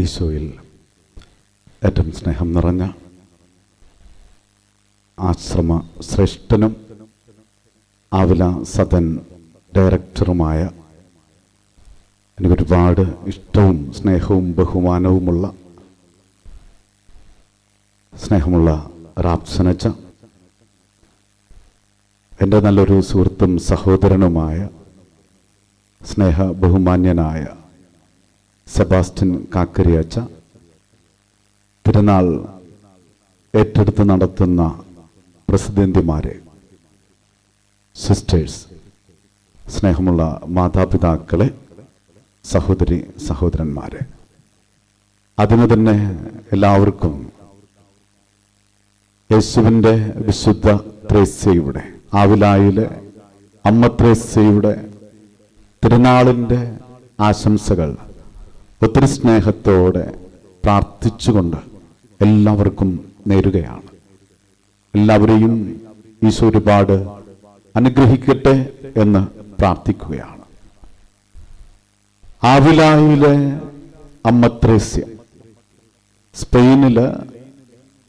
ഈശോയിൽ ഏറ്റവും സ്നേഹം നിറഞ്ഞ ആശ്രമ ശ്രേഷ്ഠനും ആവില സദൻ ഡയറക്ടറുമായ എനിക്കൊരുപാട് ഇഷ്ടവും സ്നേഹവും ബഹുമാനവുമുള്ള സ്നേഹമുള്ള റാപ്സനച്ച, എൻ്റെ നല്ലൊരു സുഹൃത്തും സഹോദരനുമായ സ്നേഹ ബഹുമാന്യനായ സെബാസ്റ്റ്യൻ കാക്കരിയച്ച, തിരുനാൾ ഏറ്റെടുത്ത് നടത്തുന്ന പ്രസിദ്ധന്തിമാരെ, സിസ്റ്റേഴ്സ്, സ്നേഹമുള്ള മാതാപിതാക്കളെ, സഹോദരി സഹോദരന്മാരെ, അതിനു തന്നെ എല്ലാവർക്കും യേശുവിൻ്റെ വിശുദ്ധ ത്രേസ്യയുടെ, ആവിലായിലെ അമ്മ ത്രേസ്യയുടെ തിരുനാളിൻ്റെ ആശംസകൾ ഒത്തിരി സ്നേഹത്തോടെ പ്രാർത്ഥിച്ചുകൊണ്ട് എല്ലാവർക്കും നേരുകയാണ്. എല്ലാവരെയും ഈശോ ഒരുപാട് അനുഗ്രഹിക്കട്ടെ എന്ന് പ്രാർത്ഥിക്കുകയാണ്. ആവിലായിലെ അമ്മ ത്രേസ്യ, സ്പെയിനില്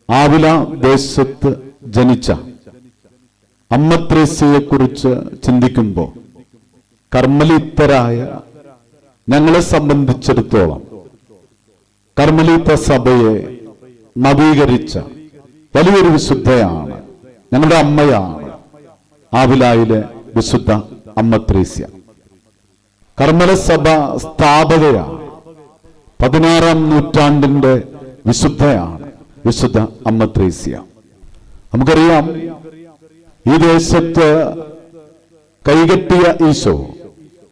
ആവില ദേശത്ത് ജനിച്ച അമ്മ ത്രേസ്യയെക്കുറിച്ച് ചിന്തിക്കുമ്പോൾ കർമ്മലീത്തരായ ഞങ്ങളെ സംബന്ധിച്ചിടത്തോളം കർമ്മലീത്ത സഭയെ നവീകരിച്ച വലിയൊരു വിശുദ്ധയാണ്, ഞങ്ങളുടെ അമ്മയാണ് ആവിലായിലെ വിശുദ്ധ അമ്മ ത്രേസ്യ. കർമ്മല സഭ സ്ഥാപകയാണ്, 16-ാം നൂറ്റാണ്ടിന്റെ വിശുദ്ധയാണ് വിശുദ്ധ അമ്മ ത്രേസ്യ. നമുക്കറിയാം, ഈ ദേശത്ത് കൈകെട്ടിയ ഈശോ,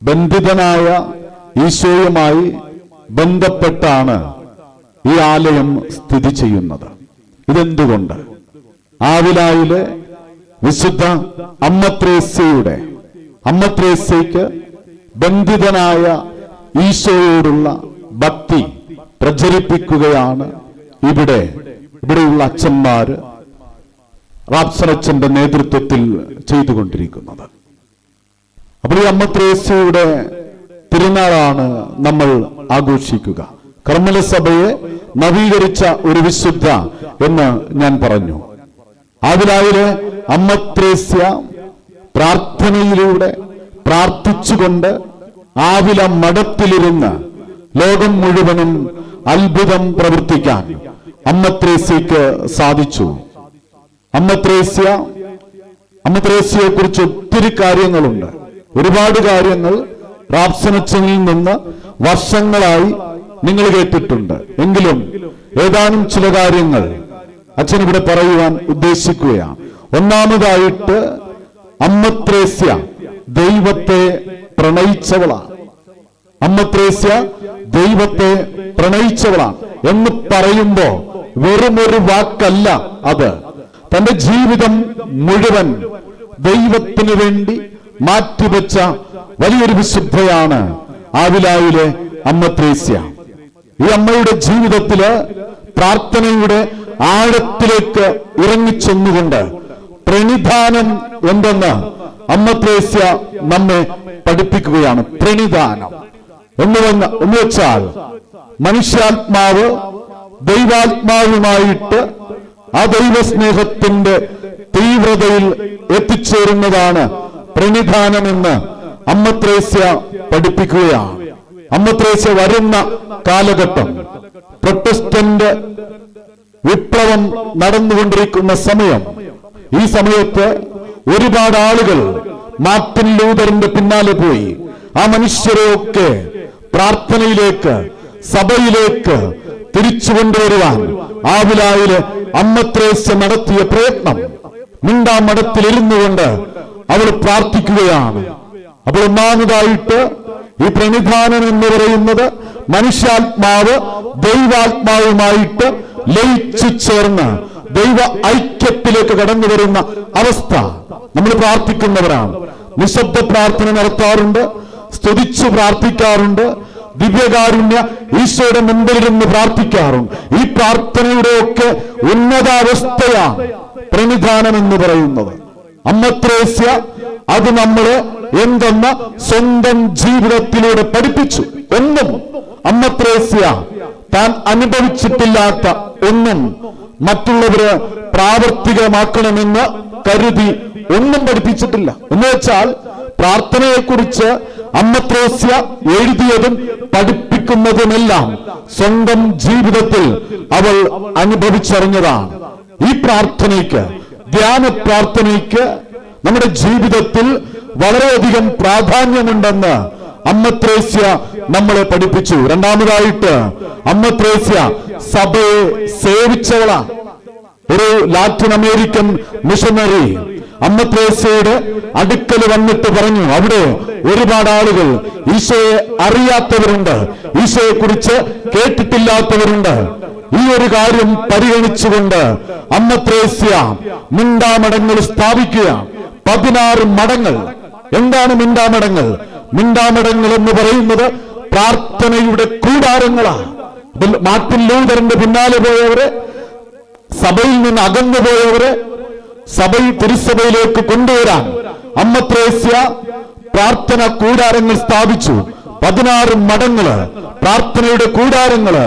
ബന്ധിതനായ ഈശോയുമായി ബന്ധപ്പെട്ടാണ് ഈ ആലയം സ്ഥിതി ചെയ്യുന്നത്. ഇതെന്തുകൊണ്ട്? ആവിലായിലെ വിശുദ്ധ അമ്മ ത്രേസ്യയ്ക്ക് ബന്ധിതനായ ഈശോയോടുള്ള ഭക്തി പ്രചരിപ്പിക്കുകയാണ് ഇവിടെയുള്ള അച്ഛന്മാര് റാപ്സനച്ചന്റെ നേതൃത്വത്തിൽ ചെയ്തുകൊണ്ടിരിക്കുന്നത്. അപ്പോൾ ഈ അമ്മ ത്രേസ്യയുടെ തിരുനാളാണ് നമ്മൾ ആഘോഷിക്കുക. കർമ്മല സഭയെ നവീകരിച്ച ഒരു വിശുദ്ധ എന്ന് ഞാൻ പറഞ്ഞു. ആവിലായിലെ അമ്മ ത്രേസ്യ പ്രാർത്ഥനയിലൂടെ പ്രാർത്ഥിച്ചുകൊണ്ട് ആവില മഠത്തിലിരുന്ന് ലോകം മുഴുവനും അത്ഭുതം പ്രവർത്തിക്കാൻ അമ്മ ത്രേസ്യയ്ക്ക് സാധിച്ചു. അമ്മ ത്രേസ്യയെ കുറിച്ച് ഒത്തിരി കാര്യങ്ങളുണ്ട്. ഒരുപാട് കാര്യങ്ങൾ റാപ്സനച്ചനിൽ നിന്ന് വർഷങ്ങളായി നിങ്ങൾ കേട്ടിട്ടുണ്ട്. എങ്കിലും ഏതാനും ചില കാര്യങ്ങൾ അച്ഛൻ ഇവിടെ പറയുവാൻ ഉദ്ദേശിക്കുകയാണ്. ഒന്നാമതായിട്ട്, അമ്മ ത്രേസ്യ ദൈവത്തെ പ്രണയിച്ചവളാണ്. അമ്മ ത്രേസ്യ ദൈവത്തെ പ്രണയിച്ചവളാണ് എന്ന് പറയുമ്പോ വെറുമൊരു വാക്കല്ല അത്. തന്റെ ജീവിതം മുഴുവൻ ദൈവത്തിനു വേണ്ടി മാറ്റിവെച്ച വലിയൊരു വിശുദ്ധയാണ് ആവിലായിലെ അമ്മ ത്രേസ്യ. ഈ അമ്മയുടെ ജീവിതത്തില് പ്രാർത്ഥനയുടെ ആഴത്തിലേക്ക് ഇറങ്ങിച്ചെന്നുകൊണ്ട് പ്രണിധാനം എന്തെന്ന് അമ്മ ത്രേസ്യ നമ്മെ പഠിപ്പിക്കുകയാണ്. പ്രണിധാനം എന്ന് വെച്ചാൽ മനുഷ്യാത്മാവ് ദൈവാത്മാവുമായിട്ട് ആ ദൈവസ്നേഹത്തിന്റെ തീവ്രതയിൽ എത്തിച്ചേരുന്നതാണ് പ്രണിധാനമെന്ന് അമ്മ ത്രേസ്യ പഠിപ്പിക്കുകയാണ്. അമ്മ ത്രേസ്യ വരുന്ന കാലഘട്ടം പ്രൊട്ടസ്റ്റന്റ് വിപ്ലവം നടന്നുകൊണ്ടിരിക്കുന്ന സമയം. ഈ സമയത്ത് ഒരുപാട് ആളുകൾ മാർട്ടിൻ ലൂതറിന്റെ പിന്നാലെ പോയി. ആ മനുഷ്യരെയൊക്കെ പ്രാർത്ഥനയിലേക്ക്, സഭയിലേക്ക് തിരിച്ചു കൊണ്ടുവരുവാൻ ആവിലായിലെ അമ്മ ത്രേസ്യ നടത്തിയ പ്രയത്നം. മിണ്ടാ മഠത്തിലിരുന്നു കൊണ്ട് അവൾ പ്രാർത്ഥിക്കുകയാണ്. അപ്പോൾ ഒന്നാമതായിട്ട് ഈ പ്രണിധാനം എന്ന് പറയുന്നത് മനുഷ്യാത്മാവ് ദൈവാത്മാവുമായിട്ട് ലയിച്ചു ചേർന്ന് ദൈവ ഐക്യത്തിലേക്ക് കടന്നു വരുന്ന അവസ്ഥ. നമ്മൾ പ്രാർത്ഥിക്കുന്നവരാണ്, നിശബ്ദ പ്രാർത്ഥന നടത്താറുണ്ട്, സ്തുതിച്ചു പ്രാർത്ഥിക്കാറുണ്ട്, ദിവ്യകാരുണ്യ ഈശോയുടെ മുമ്പിലിരുന്ന് പ്രാർത്ഥിക്കാറുണ്ട്. ഈ പ്രാർത്ഥനയുടെയൊക്കെ ഉന്നതാവസ്ഥയാണ് പ്രണിധാനം എന്ന് പറയുന്നത്. അമ്മ ത്രേസ്യ അത് നമ്മളെ എന്തെന്ന് സ്വന്തം ജീവിതത്തിലൂടെ പഠിപ്പിച്ചു. ഒന്നും അമ്മ ത്രേസ്യ താൻ അനുഭവിച്ചിട്ടില്ലാത്ത ഒന്നും മറ്റുള്ളവര് പ്രാവർത്തികമാക്കണമെന്ന് കരുതി ഒന്നും പഠിപ്പിച്ചിട്ടില്ല. എന്ന് വെച്ചാൽ പ്രാർത്ഥനയെക്കുറിച്ച് അമ്മ ത്രേസ്യ എഴുതിയതും പഠിപ്പിക്കുന്നതുമെല്ലാം സ്വന്തം ജീവിതത്തിൽ അവൾ അനുഭവിച്ചറിഞ്ഞതാണ്. ഈ പ്രാർത്ഥനയ്ക്ക്, ധ്യാന പ്രാർത്ഥനയ്ക്ക് നമ്മുടെ ജീവിതത്തിൽ വളരെയധികം പ്രാധാന്യമുണ്ടെന്ന് അമ്മ ത്രേസ്യ നമ്മളെ പഠിപ്പിച്ചു. രണ്ടാമതായിട്ട് അമ്മ ത്രേസ്യ സഭയെ സേവിച്ചവളാണ്. ഒരു ലാറ്റിൻ അമേരിക്കൻ മിഷണറി അമ്മ ത്രേസ്യയുടെ അടുക്കൽ വന്നിട്ട് പറഞ്ഞു, അവിടെ ഒരുപാട് ആളുകൾ ഈശോയെ അറിയാത്തവരുണ്ട്, ഈശോയെ കുറിച്ച് കേട്ടിട്ടില്ലാത്തവരുണ്ട്. ഈ ഒരു കാര്യം പരിഗണിച്ചുകൊണ്ട് അമ്മ ത്രേസ്യ മിണ്ടാമടങ്ങൾ സ്ഥാപിക്കുക. 16 മടങ്ങൾ. എന്താണ് മിണ്ടാമടങ്ങൾ? മിണ്ടാമടങ്ങൾ എന്ന് പറയുന്നത് പ്രാർത്ഥനയുടെ കൂടാരങ്ങളാണ്. മാർട്ടിൻ ലൂഥറിന്റെ പിന്നാലെ പോയവരെ, സഭയിൽ നിന്ന് അകന്നുപോയവരെ തിരുസഭയിലേക്ക് കൊണ്ടുവരാൻ അമ്മ ത്രേസ്യ പ്രാർത്ഥന കൂടാരങ്ങൾ സ്ഥാപിച്ചു. 16 മടങ്ങള്, പ്രാർത്ഥനയുടെ കൂടാരങ്ങള്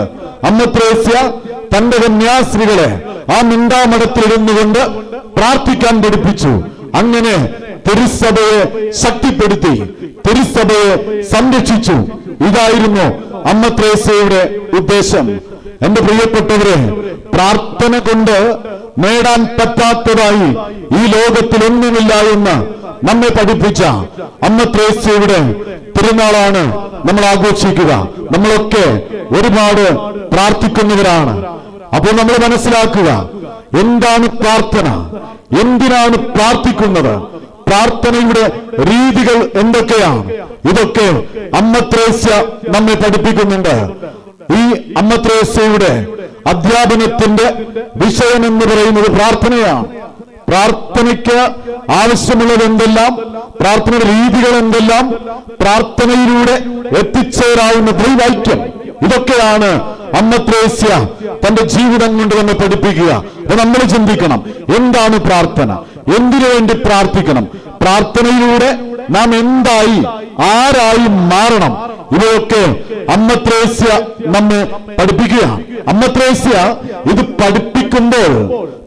അമ്മ ത്രേസ്യ തന്റെ കന്യാസ്ത്രീകളെ ആ മിണ്ടാമടത്തിലിരുന്നുകൊണ്ട് പ്രാർത്ഥിക്കാൻ പഠിപ്പിച്ചു. അങ്ങനെ തിരുസഭയെ ശക്തിപ്പെടുത്തി, തിരുസഭയെ സംരക്ഷിച്ചു. ഇതായിരുന്നു അമ്മ ത്രേസ്യയുടെ ഉദ്ദേശം. എന്റെ പ്രിയപ്പെട്ടവരെ, പ്രാർത്ഥന കൊണ്ട് നേടാൻ പറ്റാത്തതായി ഈ ലോകത്തിൽ ഒന്നുമില്ല എന്ന് നമ്മെ പഠിപ്പിച്ച അമ്മ ത്രേസ്യയുടെ തിരുനാളാണ് നമ്മൾ ആഘോഷിക്കുക. നമ്മളൊക്കെ ഒരുപാട് പ്രാർത്ഥിക്കുന്നവരാണ്. അപ്പോൾ നമ്മൾ മനസ്സിലാക്കുക, എന്താണ് പ്രാർത്ഥന, എന്തിനാണ് പ്രാർത്ഥിക്കുന്നത്, പ്രാർത്ഥനയുടെ രീതികൾ എന്തൊക്കെയാണ്, ഇതൊക്കെ അമ്മ ത്രേസ്യ നമ്മെ പഠിപ്പിക്കുന്നുണ്ട്. ഈ അമ്മ ത്രേസ്യയുടെ അധ്യാപനത്തിന്റെ വിഷയം എന്ന് പറയുന്നത് പ്രാർത്ഥനയാണ്. പ്രാർത്ഥനയ്ക്ക് ആവശ്യമുള്ളത് എന്തെല്ലാം, പ്രാർത്ഥനയുടെ രീതികൾ എന്തെല്ലാം, പ്രാർത്ഥനയിലൂടെ എത്തിച്ചേരാവുന്ന ദൈവൈക്യം, ഇതൊക്കെയാണ് അമ്മ ത്രേസ്യ തന്റെ ജീവിതം കൊണ്ട് നമ്മെ പഠിപ്പിക്കുക. അപ്പൊ നമ്മൾ ചിന്തിക്കണം, എന്താണ് പ്രാർത്ഥന, എന്തിനു വേണ്ടി പ്രാർത്ഥിക്കണം, പ്രാർത്ഥനയിലൂടെ നാം എന്തായി ആരായി മാറണം, ഇവയൊക്കെ അമ്മ ത്രേസ്യ നമ്മെ പഠിപ്പിക്കുക. അമ്മ ത്രേസ്യ ഇത് പഠിപ്പിക്കുമ്പോൾ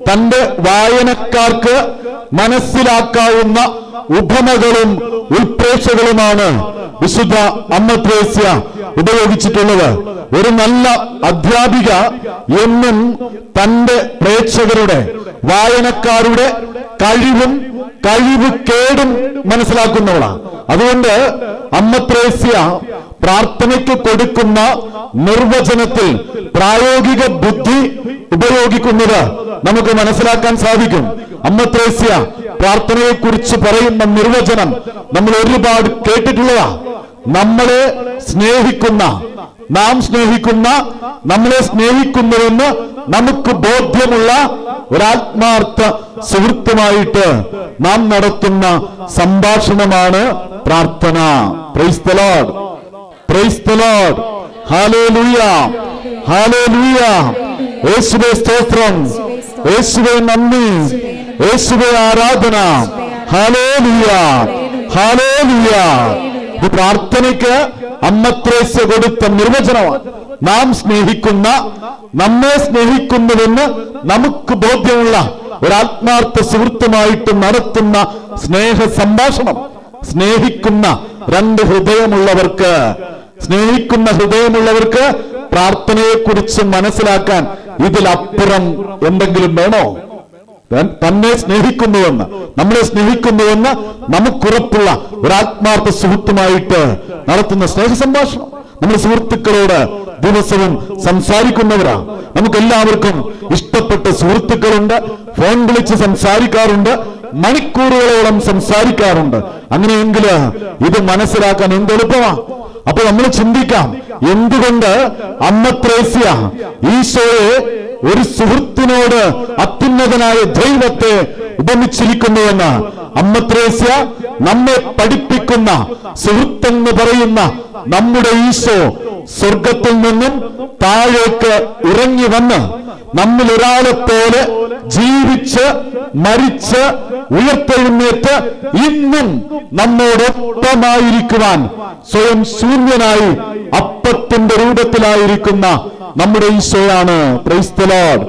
തന്റെ വായനക്കാർക്ക് മനസ്സിലാക്കാവുന്ന ഉപമകളും ഉൾപ്രേക്ഷകളുമാണ് വിശുദ്ധ അമ്മ ത്രേസ്യ ഉപയോഗിച്ചിട്ടുള്ളത്. ഒരു നല്ല അധ്യാപിക എന്നും തന്റെ പ്രേക്ഷകരുടെ, വായനക്കാരുടെ കഴിവ് കേടും മനസ്സിലാക്കുന്നവളാണ്. അതുകൊണ്ട് അമ്മ ത്രേസ്യ പ്രാർത്ഥനയ്ക്ക് കൊടുക്കുന്ന നിർവചനത്തിൽ പ്രായോഗിക ബുദ്ധി ഉപയോഗിക്കുന്നത് നമുക്ക് മനസ്സിലാക്കാൻ സാധിക്കും. അമ്മ ത്രേസ്യ പ്രാർത്ഥനയെ കുറിച്ച് പറയുന്ന നിർവചനം നമ്മൾ ഒരുപാട് കേട്ടിട്ടുള്ളതാ. നമ്മളെ സ്നേഹിക്കുന്ന, നാം സ്നേഹിക്കുന്ന, നമ്മളെ സ്നേഹിക്കുന്നുവെന്ന് നമുക്ക് ബോധ്യമുള്ള ഒരാത്മാർത്ഥ സുഹൃത്തുമായിട്ട് നാം നടത്തുന്ന സംഭാഷണമാണ് പ്രാർത്ഥന. Price the Lord, praise the Lord, hallelujah, hallelujah. യേശുവേ സ്തോത്രം, യേശുവേ നന്ദി, യേശുവേ ആരാധന. Hallelujah, hallelujah. ഈ പ്രാർത്ഥനയ്ക്ക് അമ്മ ത്രേസ്യ കൊടുത്ത നിർവചനമാണ്. നാം സ്നേഹിക്കുന്ന, നമ്മെ സ്നേഹിക്കുന്നുവെന്ന് നമുക്ക് ബോധ്യമുള്ള ഒരാത്മാർത്ഥ സുഹൃത്തുമായിട്ട് നടത്തുന്ന സ്നേഹ സംഭാഷണം. സ്നേഹിക്കുന്ന ഹൃദയമുള്ളവർക്ക് പ്രാർത്ഥനയെക്കുറിച്ച് മനസ്സിലാക്കാൻ ഇതിലപ്പുറം എന്തെങ്കിലും വേണോ? തന്നെ സ്നേഹിക്കുന്നുവെന്ന്, നമ്മളെ സ്നേഹിക്കുന്നുവെന്ന് നമുക്കുറപ്പുള്ള ഒരാത്മാർത്ഥ സുഹൃത്തുമായിട്ട് നടത്തുന്ന സ്നേഹ സംഭാഷണം. നമ്മൾ സുഹൃത്തുക്കളോട് ദിവസവും സംസാരിക്കുന്നവരാണ്. നമുക്കെല്ലാവർക്കും ഇഷ്ടപ്പെട്ട സുഹൃത്തുക്കളുണ്ട്, ഫോൺ വിളിച്ച് സംസാരിക്കാറുണ്ട്, മണിക്കൂറുകളോളം സംസാരിക്കാറുണ്ട്. അങ്ങനെയെങ്കിൽ ഇത് മനസ്സിലാക്കാൻ എന്തെളുപ്പമാണ്. അപ്പൊ നമ്മൾ ചിന്തിക്കാം, എന്തുകൊണ്ട് അമ്മ ത്രേസ്യ ഈശോയെ ഒരു സുഹൃത്തിനോട് അത്യുന്നതനായ ദൈവത്തെ ഉപമിച്ചിരിക്കുന്നുവെന്ന്. അമ്മ ത്രേസ്യ നമ്മെ പഠിപ്പിക്കുന്ന സുഹൃത്തെന്ന് പറയുന്ന നമ്മുടെ ഈശോ സ്വർഗത്തിൽ നിന്നും താഴേക്ക് ഇറങ്ങി വന്ന് നമ്മിൽ ഒരാളെ പോലെ ജീവിച്ച് മരിച്ച് ഉയർത്തെഴുന്നേറ്റ് ഇന്നും നമ്മോടൊപ്പമായിരിക്കുവാൻ സ്വയം ശൂന്യനായി അപ്പത്തിന്റെ രൂപത്തിലായിരിക്കുന്ന നമ്മുടെ ഈശോയാണ്. Praise the Lord,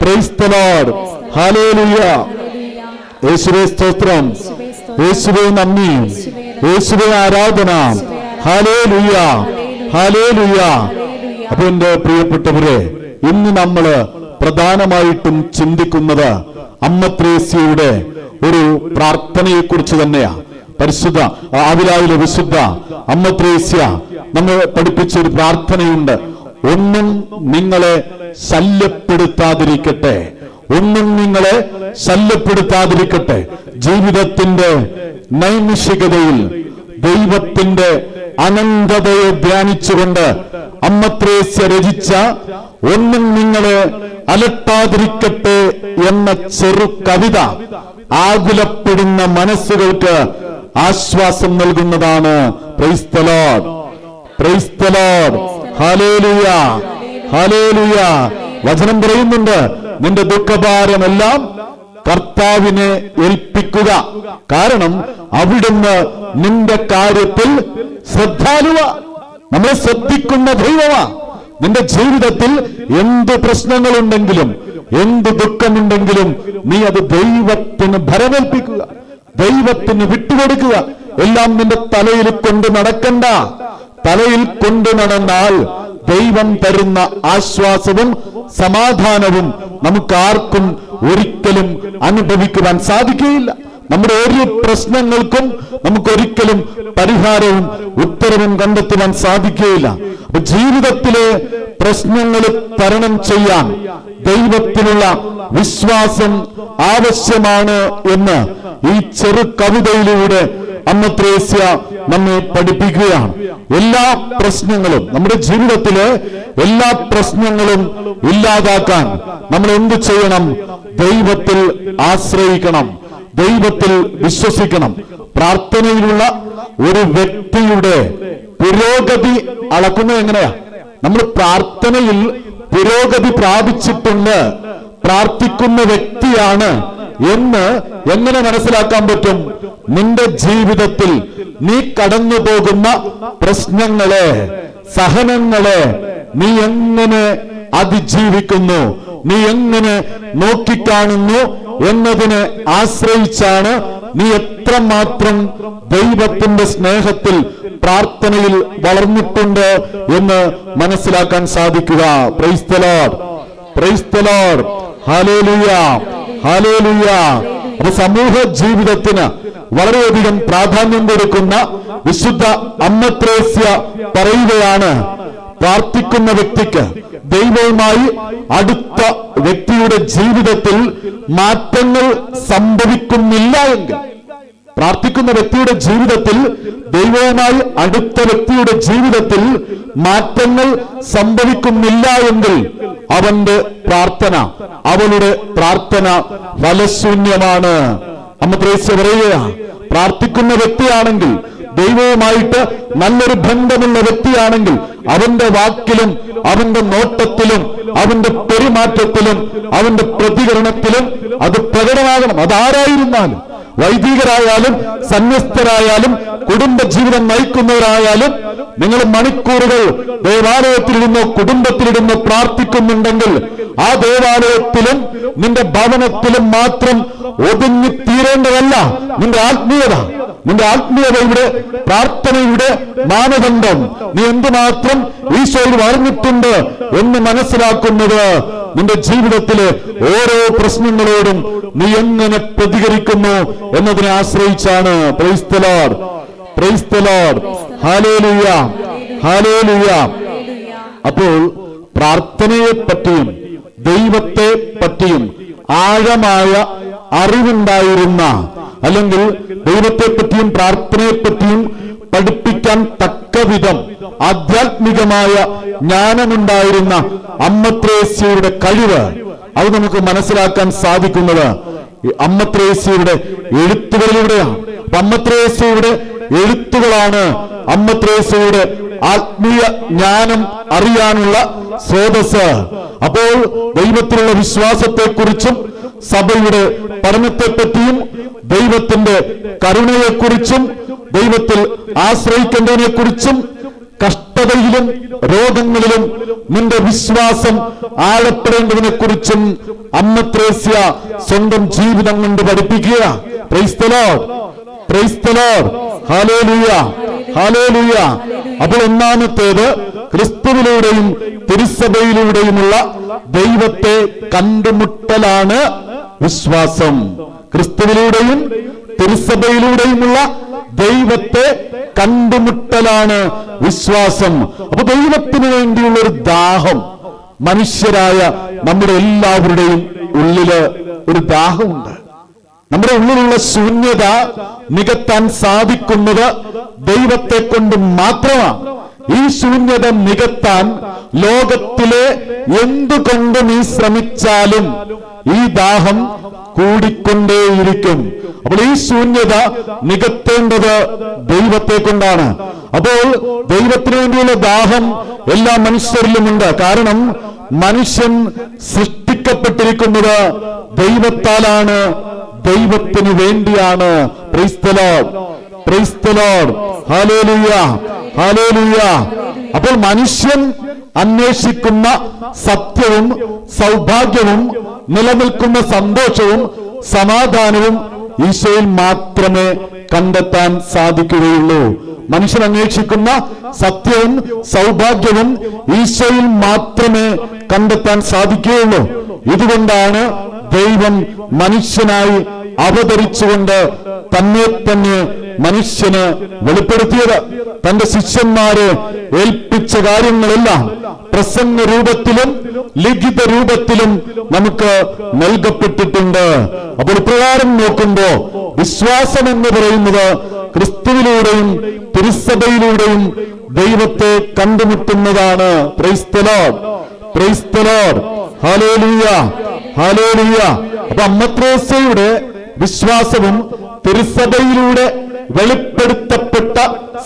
praise the Lord, hallelujah. യേശുവേ സ്തോത്രം, യേശുവേ നന്ദി, യേശുവേ ആരാധന. Hallelujah, hallelujah. അപ്പൊ എന്റെ പ്രിയപ്പെട്ടവരെ, ഇന്ന് നമ്മള് പ്രധാനമായിട്ടും ചിന്തിക്കുന്നത് അമ്മ ത്രേസ്യയുടെ ഒരു പ്രാർത്ഥനയെ കുറിച്ച് തന്നെയാ. പരിശുദ്ധ ആവിലാവിലെ വിശുദ്ധ അമ്മ ത്രേസ്യ നമ്മൾ പഠിപ്പിച്ച ഒരു പ്രാർത്ഥനയുണ്ട്. ഒന്നും നിങ്ങളെ ശല്യപ്പെടുത്താതിരിക്കട്ടെ, ഒന്നും നിങ്ങളെ ശല്യപ്പെടുത്താതിരിക്കട്ടെ. ജീവിതത്തിന്റെ നൈമിഷികതയിൽ ദൈവത്തിന്റെ അനന്തതയെ ധ്യാനിച്ചുകൊണ്ട് അമ്മ ത്രേസ്യ രചിച്ച ഒന്നും നിങ്ങളെ അലട്ടാതിരിക്കട്ടെ എന്ന ചെറു കവിത ആകുലപ്പെടുന്ന മനസ്സുകൾക്ക് ആശ്വാസം നൽകുന്നതാണ്. Price the Lord, praise the Lord, hallelujah, hallelujah. വചനം പറയുന്നുണ്ട്, നിന്റെ ദുഃഖഭാരമെല്ലാം കർത്താവിനെ ഏൽപ്പിക്കുക, കാരണം അവിടുന്ന് നിന്റെ കാര്യത്തിൽ ശ്രദ്ധാലുവ. നമ്മളെ ശ്രദ്ധിക്കുന്ന ദൈവമാ. നിന്റെ ജീവിതത്തിൽ എന്ത് പ്രശ്നങ്ങളുണ്ടെങ്കിലും എന്ത് ദുഃഖമുണ്ടെങ്കിലും നീ അത് ദൈവത്തിന് ഭരമേൽപ്പിക്കുക, ദൈവത്തിന് വിട്ടുകൊടുക്കുക. എല്ലാം നിന്റെ തലയിൽ കൊണ്ട് നടക്കണ്ട. തലയിൽ കൊണ്ടു നടന്നാൽ ദൈവം തരുന്ന ആശ്വാസവും സമാധാനവും നമുക്കാർക്കും ഒരിക്കലും അനുഭവിക്കുവാൻ സാധിക്കുകയില്ല. നമ്മുടെ ഒരു പ്രശ്നങ്ങൾക്കും നമുക്കൊരിക്കലും പരിഹാരവും ഉത്തരവും കണ്ടെത്തുവാൻ സാധിക്കുകയില്ല. അപ്പൊ ജീവിതത്തിലെ പ്രശ്നങ്ങൾ തരണം ചെയ്യാൻ ദൈവത്തിലുള്ള വിശ്വാസം ആവശ്യമാണ് എന്ന് ഈ ചെറു കവിതയിലൂടെ അമ്മ ത്രേസ്യ നമ്മെ പഠിപ്പിക്കുകയാണ്. എല്ലാ പ്രശ്നങ്ങളും, നമ്മുടെ ജീവിതത്തിലെ എല്ലാ പ്രശ്നങ്ങളും ഇല്ലാതാക്കാൻ നമ്മൾ എന്ത് ചെയ്യണം? ദൈവത്തിൽ ആശ്രയിക്കണം, ദൈവത്തിൽ വിശ്വസിക്കണം. പ്രാർത്ഥനയിലുള്ള ഒരു വ്യക്തിയുടെ പുരോഗതി അളക്കുന്നത് എങ്ങനെയാ? നമ്മൾ പ്രാർത്ഥനയിൽ പുരോഗതി പ്രാപിച്ചിട്ടുണ്ട്, പ്രാർത്ഥിക്കുന്ന വ്യക്തിയാണ് എന്ന് എങ്ങനെ മനസ്സിലാക്കാൻ പറ്റും? നിന്റെ ജീവിതത്തിൽ നീ കടന്നു പോകുന്ന പ്രശ്നങ്ങളെ, സഹനങ്ങളെ നീ എങ്ങനെ അതിജീവിക്കുന്നു, നീ എങ്ങനെ നോക്കിക്കാണുന്നു എന്നതിനെ ആശ്രയിച്ചാണ് നീ എത്രമാത്രം ദൈവത്തിന്റെ സ്നേഹത്തിൽ പ്രാർത്ഥനയിൽ വളർന്നിട്ടുണ്ട് എന്ന് മനസ്സിലാക്കാൻ സാധിക്കുക. Price the Lord, praise the Lord, hallelujah, hallelujah. അത് സമൂഹ ജീവിതത്തിന് വളരെയധികം പ്രാധാന്യം കൊടുക്കുന്ന വിശുദ്ധ അമ്മ ത്രേസ്യ പറയുകയാണ്, പ്രാർത്ഥിക്കുന്ന വ്യക്തിക്ക്, ദൈവവുമായി അടുത്ത വ്യക്തിയുടെ ജീവിതത്തിൽ മാറ്റങ്ങൾ സംഭവിക്കുന്നില്ല എങ്കിൽ, പ്രാർത്ഥിക്കുന്ന വ്യക്തിയുടെ ജീവിതത്തിൽ, ദൈവവുമായി അടുത്ത വ്യക്തിയുടെ ജീവിതത്തിൽ മാറ്റങ്ങൾ സംഭവിക്കുന്നില്ല എങ്കിൽ അവന്റെ പ്രാർത്ഥന, അവളുടെ പ്രാർത്ഥന ഫലശൂന്യമാണ്. അമ്മ ത്രേസ്യ പറയുക, പ്രാർത്ഥിക്കുന്ന വ്യക്തിയാണെങ്കിൽ, ദൈവവുമായിട്ട് നല്ലൊരു ബന്ധമുള്ള വ്യക്തിയാണെങ്കിൽ, അവന്റെ വാക്കിലും അവന്റെ നോട്ടത്തിലും അവന്റെ പെരുമാറ്റത്തിലും അവന്റെ പ്രതികരണത്തിലും അത് പ്രകടമാകണം. അതാരായിരുന്നാലും, വൈദികരായാലും സന്യസ്തരായാലും കുടുംബജീവിതം നയിക്കുന്നവരായാലും, നിങ്ങൾ മണിക്കൂറുകൾ ദേവാലയത്തിലിരുന്നോ കുടുംബത്തിലിരുന്നോ പ്രാർത്ഥിക്കുന്നുണ്ടെങ്കിൽ ആ ദേവാലയത്തിലും നിന്റെ ഭവനത്തിലും മാത്രം ഒതുങ്ങി തീരേണ്ടതല്ല നിന്റെ ആത്മീയത. നിന്റെ ആത്മീയതയുടെ, പ്രാർത്ഥനയുടെ മാനദണ്ഡം നീ എന്തുമാത്രം ഈശോയിൽ വളർന്നിട്ടുണ്ട് എന്ന് മനസ്സിലാക്കുന്നത് നിന്റെ ജീവിതത്തിലെ ഓരോ പ്രശ്നങ്ങളോടും നീ എങ്ങനെ പ്രതികരിക്കുന്നു എന്നതിനെ ആശ്രയിച്ചാണ്. Price the Lord, praise the Lord, hallelujah, hallelujah. അപ്പോൾ പ്രാർത്ഥനയെ പറ്റിയും ദൈവത്തെ പറ്റിയും ആഴമായ അറിവുണ്ടായിരുന്ന, അല്ലെങ്കിൽ ദൈവത്തെ പറ്റിയും പ്രാർത്ഥനയെ പറ്റിയും പഠിപ്പിക്കാൻ തക്ക വിധം ആധ്യാത്മികമായ ജ്ഞാനമുണ്ടായിരുന്ന അമ്മ ത്രേസ്യയുടെ കഴിവ്, അത് നമുക്ക് മനസ്സിലാക്കാൻ സാധിക്കുന്നത് അമ്മ ത്രേസ്യയുടെ എഴുത്തുകളിലൂടെയാണ്. അമ്മ ത്രേസ്യയുടെ എഴുത്തുകളാണ് അമ്മ ത്രേസ്യയുടെ ആത്മീയ ജ്ഞാനം അറിയാനുള്ള സ്രോതസ്. അപ്പോൾ ദൈവത്തിലുള്ള വിശ്വാസത്തെക്കുറിച്ചും സഭയുടെ പഠനത്തെപ്പറ്റിയും ദൈവത്തിന്റെ കരുണയെക്കുറിച്ചും ദൈവത്തിൽ ആശ്രയിക്കേണ്ടതിനെ കുറിച്ചും കഷ്ട അന്ധതയിലും രോഗങ്ങളിലും നിന്റെ വിശ്വാസം ആഴപ്പെടേണ്ടതിനെ കുറിച്ചും അമ്മ ത്രേസ്യ സ്വന്തം ജീവിതം കൊണ്ട് പഠിപ്പിക്കുക. Price the Lord, praise the Lord, hallelujah, hallelujah. അപ്പോൾ ഒന്നാമത്തേത് ക്രിസ്തുവിലൂടെയും തിരുസഭയിലൂടെയുമുള്ള ദൈവത്തെ കണ്ടുമുട്ടലാണ് വിശ്വാസം. ക്രിസ്തുവിലൂടെയും തിരുസഭയിലൂടെയുമുള്ള ദൈവത്തെ കണ്ടുമുട്ടലാണ് വിശ്വാസം. അപ്പൊ ദൈവത്തിന് വേണ്ടിയുള്ള ഒരു ദാഹം മനുഷ്യരായ നമ്മുടെ എല്ലാവരുടെയും ഉള്ളില് ഒരു ദാഹമുണ്ട്. നമ്മുടെ ഉള്ളിലുള്ള ശൂന്യത നികത്താൻ സാധിക്കുന്നത് ദൈവത്തെ കൊണ്ട് മാത്രമാണ്. ഈ ശൂന്യത നികത്താൻ ലോകത്തിലെ എന്തുകൊണ്ട് നീ ശ്രമിച്ചാലും ഈ ദാഹം കൂടിക്കൊണ്ടേയിരിക്കും. അപ്പോൾ ഈ ശൂന്യത നികത്തേണ്ടത് ദൈവത്തെ കൊണ്ടാണ്. അപ്പോൾ ദൈവത്തിന് വേണ്ടിയുള്ള ദാഹം എല്ലാ മനുഷ്യരിലുമുണ്ട്. കാരണം മനുഷ്യൻ സൃഷ്ടിക്കപ്പെട്ടിരിക്കുന്നത് ദൈവത്താലാണ്, ദൈവത്തിന് വേണ്ടിയാണ്. Price the Lord, praise the Lord, hallelujah, hallelujah. അപ്പോൾ മനുഷ്യൻ അന്വേഷിക്കുന്ന സത്യവും സൗഭാഗ്യവും നിലനിൽക്കുന്ന സന്തോഷവും സമാധാനവും ഈശോയിൽ മാത്രമേ കണ്ടെത്താൻ സാധിക്കുകയുള്ളൂ. മനുഷ്യൻ അന്വേഷിക്കുന്ന സത്യവും സൗഭാഗ്യവും ഈശോയിൽ മാത്രമേ കണ്ടെത്താൻ സാധിക്കുകയുള്ളൂ. ഇതുകൊണ്ടാണ് ദൈവം മനുഷ്യനായി അവതരിച്ചുകൊണ്ട് തന്നെ തന്നെ മനുഷ്യന് വെളിപ്പെടുത്തിയത്. തന്റെ ശിഷ്യന്മാരെ ഏൽപ്പിച്ച കാര്യങ്ങളെല്ലാം പ്രസംഗ രൂപത്തിലും ലിഖിത രൂപത്തിലും നമുക്ക് നൽകപ്പെട്ടിട്ടുണ്ട്. അപ്പോൾ ഇപ്രകാരം നോക്കുമ്പോ വിശ്വാസം എന്ന് പറയുന്നത് ക്രിസ്തുവിലൂടെയും തിരുസഭയിലൂടെയും ദൈവത്തെ കണ്ടുമുട്ടുന്നതാണ്. Praise the Lord, praise the Lord, hallelujah, hallelujah. അപ്പൊ അമ്മ ത്രേസ്യയുടെ വിശ്വാസവും തിരുസഭയിലൂടെ വെളിപ്പെടുത്തപ്പെട്ട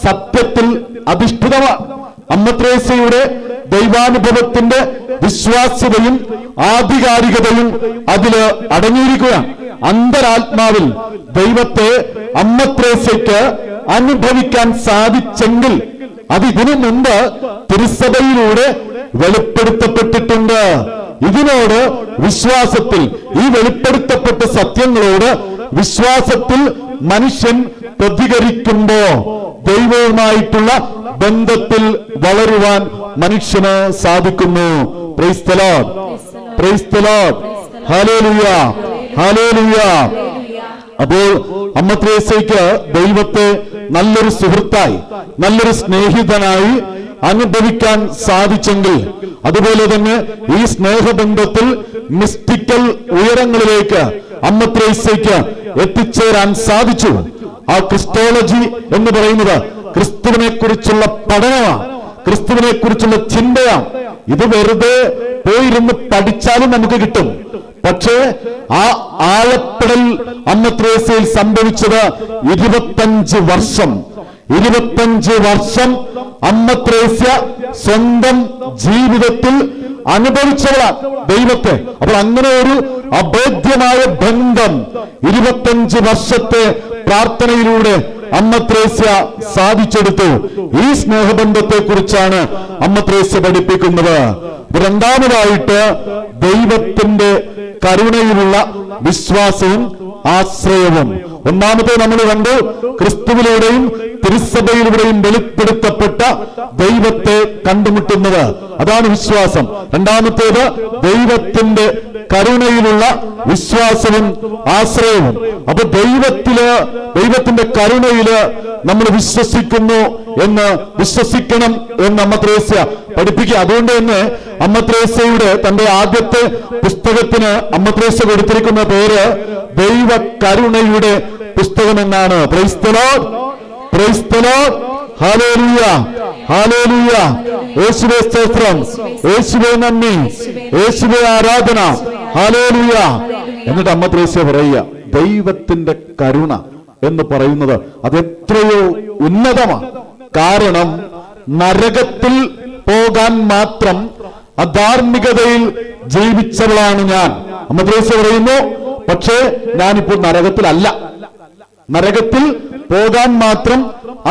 സത്യത്തിൽ അധിഷ്ഠിതമാണ്. അമ്മ ത്രേസ്യയുടെ ദൈവാനുഭവത്തിന്റെ വിശ്വാസ്യതയും ആധികാരികതയും അതില് അടങ്ങിയിരിക്കുകയാണ്. അന്തരാത്മാവിൽ ദൈവത്തെ അമ്മ ത്രേസ്യയ്ക്ക് അനുഭവിക്കാൻ സാധിച്ചെങ്കിൽ അത് ഇതിനു മുമ്പ് തിരുസഭയിലൂടെ വെളിപ്പെടുത്തപ്പെട്ടിട്ടുണ്ട്. ഇതിനോട് വിശ്വാസത്തിൽ, ഈ വെളിപ്പെടുത്തപ്പെട്ട സത്യങ്ങളോട് വിശ്വാസത്തിൽ മനുഷ്യൻ പ്രതികരിക്കുമ്പോ ദൈവവുമായിട്ടുള്ള ബന്ധത്തിൽ വളരുവാൻ മനുഷ്യന് സാധിക്കുന്നു. Price the Lord, praise the Lord, hallelujah, hallelujah. അപ്പോൾ അമ്മ ത്രേസ്യയ്ക്ക് ദൈവത്തെ നല്ലൊരു സുഹൃത്തായി, നല്ലൊരു സ്നേഹിതനായി അനുഭവിക്കാൻ സാധിച്ചെങ്കിൽ, അതുപോലെ തന്നെ ഈ സ്നേഹബന്ധത്തിൽ മിസ്റ്റിക്കൽ ഉയരങ്ങളിലേക്ക് അമ്മ ത്രേസ്യയ്ക്ക് എത്തിച്ചേരാൻ സാധിച്ചു. ആ ക്രിസ്റ്റോളജി എന്ന് പറയുന്നത് ക്രിസ്തുവിനെ കുറിച്ചുള്ള പഠനമാണ്, ക്രിസ്തുവിനെ കുറിച്ചുള്ള ചിന്തയാണ്. ഇത് വെറുതെ പോയിരുന്ന് പഠിച്ചാലും നമുക്ക് കിട്ടും. പക്ഷേ ആ ആഴപ്പെടൽ അമ്മ ത്രേസ്യയിൽ സംഭവിച്ചത് 25 വർഷം. 25 വർഷം അമ്മ ത്രേസ്യ സ്വന്തം ജീവിതത്തിൽ അനുഭവിച്ചവളാണ് ദൈവത്തെ. അപ്പോൾ അങ്ങനെ ഒരു അഭേദ്യമായ ബന്ധം 25 വർഷത്തെ പ്രാർത്ഥനയിലൂടെ അമ്മ ത്രേസ്യ സാധിച്ചെടുത്തു. ഈ സ്നേഹബന്ധത്തെ കുറിച്ചാണ് അമ്മ ത്രേസ്യ പഠിപ്പിക്കുന്നത്. രണ്ടാമതായിട്ട് ദൈവത്തിന്റെ കരുണയിലുള്ള വിശ്വാസവും ആശ്രയവും. ഒന്നാമത്തെ നമ്മൾ കണ്ടു, ക്രിസ്തുവിലൂടെയും തിരുസഭയിലൂടെയും വെളിപ്പെടുത്തപ്പെട്ട ദൈവത്തെ കണ്ടുമുട്ടുന്നത്, അതാണ് വിശ്വാസം. രണ്ടാമത്തേത് ദൈവത്തിന്റെ കരുണയിലുള്ള വിശ്വാസവും ആശ്രയവും. അപ്പൊ ദൈവത്തിന്റെ കരുണയില് നമ്മൾ വിശ്വസിക്കുന്നു എന്ന്, വിശ്വസിക്കണം എന്ന് അമ്മ ത്രേസ്യ പഠിപ്പിക്കുക. അതുകൊണ്ട് തന്നെ അമ്മ ത്രേസ്യയുടെ തന്റെ ആദ്യത്തെ പുസ്തകത്തിന് അമ്മ ത്രേസ്യ കൊടുത്തിരിക്കുന്ന പേര് ദൈവ കരുണയുടെ പുസ്തകം എന്നാണ്. Price the Lord, praise the Lord, hallelujah, hallelujah. യേശുവേ സ്തോത്രം, യേശുവേ നന്ദി, യേശുവേ ആരാധന, ഹല്ലേലൂയ. എന്നിട്ട് അമ്മ ത്രേസ്യ പറയുക, ദൈവത്തിന്റെ കരുണ എന്ന് പറയുന്നത് അതെത്രയോ ഉന്നതമാണ്. കാരണം നരകത്തിൽ പോകാൻ മാത്രം അധാർമികതയിൽ ജീവിച്ചവളാണ് ഞാൻ. അമ്മ ത്രേസ്യ പറയുന്നു, പക്ഷേ ഞാനിപ്പോൾ നരകത്തിലല്ല. നരകത്തിൽ പോകാൻ മാത്രം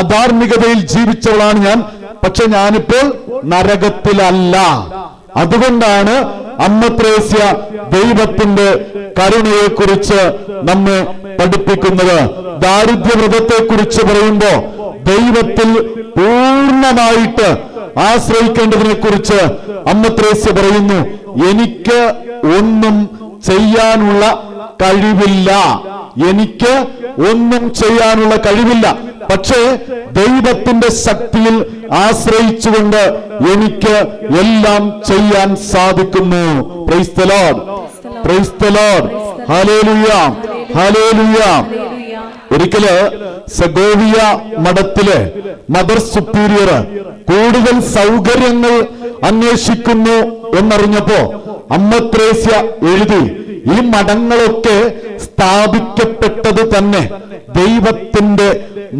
അധാർമികതയിൽ ജീവിച്ചവളാണ് ഞാൻ, പക്ഷെ ഞാനിപ്പോൾ നരകത്തിലല്ല. അതുകൊണ്ടാണ് അമ്മ ത്രേസ്യ ദൈവത്തിന്റെ കരുണയെക്കുറിച്ച് നമ്മെ പഠിപ്പിക്കുന്നത്. ദാരിദ്ര്യവ്രതത്തെ കുറിച്ച് പറയുമ്പോ ദൈവത്തിൽ പൂർണ്ണമായിട്ട് ആശ്രയിക്കേണ്ടതിനെ കുറിച്ച് അമ്മ ത്രേസ്യ പറയുന്നു, എനിക്ക് ഒന്നും ചെയ്യാനുള്ള കഴിവില്ല, എനിക്ക് ഒന്നും ചെയ്യാനുള്ള കഴിവില്ല, പക്ഷേ ദൈവത്തിന്റെ ശക്തിയിൽ ആശ്രയിച്ചുകൊണ്ട് എനിക്ക് എല്ലാം ചെയ്യാൻ സാധിക്കുന്നു. Price the Lord, praise the Lord, hallelujah, hallelujah. ഒരിക്കല് സെഗോവിയ മഠത്തിലെ മദർ സുപ്പീരിയർ കൂടുതൽ സൗകര്യങ്ങൾ അന്വേഷിക്കുന്നു എന്നറിഞ്ഞപ്പോ അമ്മ ത്രേസ്യ എഴുതി, ഈ മഠങ്ങളൊക്കെ സ്ഥാപിക്കപ്പെട്ടത് തന്നെ ദൈവത്തിന്റെ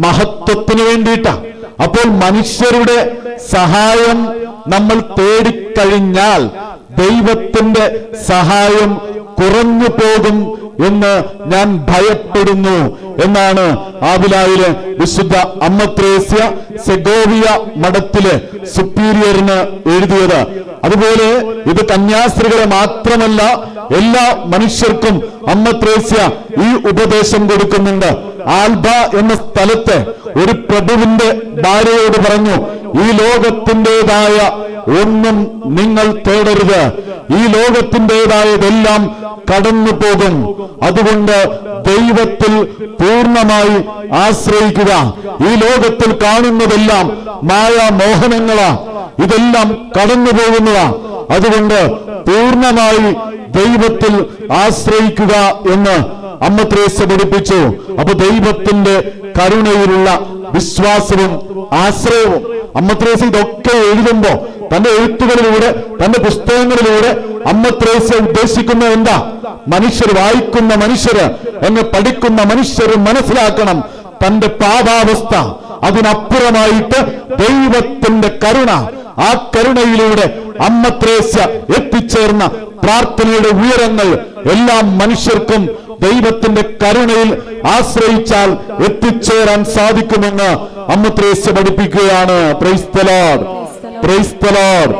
മഹത്വത്തിന് വേണ്ടിയിട്ടാണ്. അപ്പോൾ മനുഷ്യരുടെ സഹായം നമ്മൾ തേടിക്കഴിഞ്ഞാൽ ദൈവത്തിന്റെ സഹായം കുറഞ്ഞു പോകും എന്ന് ഞാൻ ഭയപ്പെടുന്നു എന്നാണ് ആവിലായിലെ വിശുദ്ധ അമ്മ ത്രേസ്യ സെഗോവിയ മഠത്തിലെ സുപ്പീരിയറിന് എഴുതിയത്. അതുപോലെ ഇത് കന്യാസ്ത്രീകളെ മാത്രമല്ല, എല്ലാ മനുഷ്യർക്കും അമ്മ ത്രേസ്യ ഈ ഉപദേശം കൊടുക്കുന്നുണ്ട്. ആൽബ എന്ന സ്ഥലത്ത് ഒരു പ്രഭുവിന്റെ ഭാര്യയോട് പറഞ്ഞു, ഈ ലോകത്തിൻ്റെതായ ഒന്നും നിങ്ങൾ തേടരുത്, ഈ ലോകത്തിൻ്റെതായതെല്ലാം കടന്നു പോകും, അതുകൊണ്ട് ദൈവത്തിൽ പൂർണ്ണമായി ആശ്രയിക്കുക. ഈ ലോകത്തിൽ കാണുന്നതെല്ലാം മായാമോഹനങ്ങളാ, ഇതെല്ലാം കടന്നു പോകുന്നതാ, അതുകൊണ്ട് പൂർണ്ണമായി ദൈവത്തിൽ ആശ്രയിക്കുക എന്ന് അമ്മ ത്രേസ്യ പഠിപ്പിച്ചു. അപ്പൊ ദൈവത്തിന്റെ കരുണയിലുള്ള വിശ്വാസവും ആശ്രയവും അമ്മ ത്രേസ്യ ഇതൊക്കെ എഴുതുമ്പോ തന്റെ എഴുത്തുകളിലൂടെ, തന്റെ പുസ്തകങ്ങളിലൂടെ അമ്മ ത്രേസ്യ ഉദ്ദേശിക്കുന്നത് എന്താ? മനുഷ്യർ, വായിക്കുന്ന മനുഷ്യര്, എന്നെ പഠിക്കുന്ന മനുഷ്യർ മനസ്സിലാക്കണം തന്റെ പാപാവസ്ഥ, അതിനപ്പുറമായിട്ട് ദൈവത്തിന്റെ കരുണ. ആ കരുണയിലൂടെ അമ്മ ത്രേസ്യ എത്തിച്ചേർന്ന പ്രാർത്ഥനയുടെ ഉയരങ്ങൾ എല്ലാ മനുഷ്യർക്കും ദൈവത്തിന്റെ കരുണയിൽ ആശ്രയിച്ചാൽ എത്തിച്ചേരാൻ സാധിക്കുമെന്ന് അമ്മ ത്രേസ്യ പഠിപ്പിക്കുകയാണ്. Price the Lord, praise the Lord,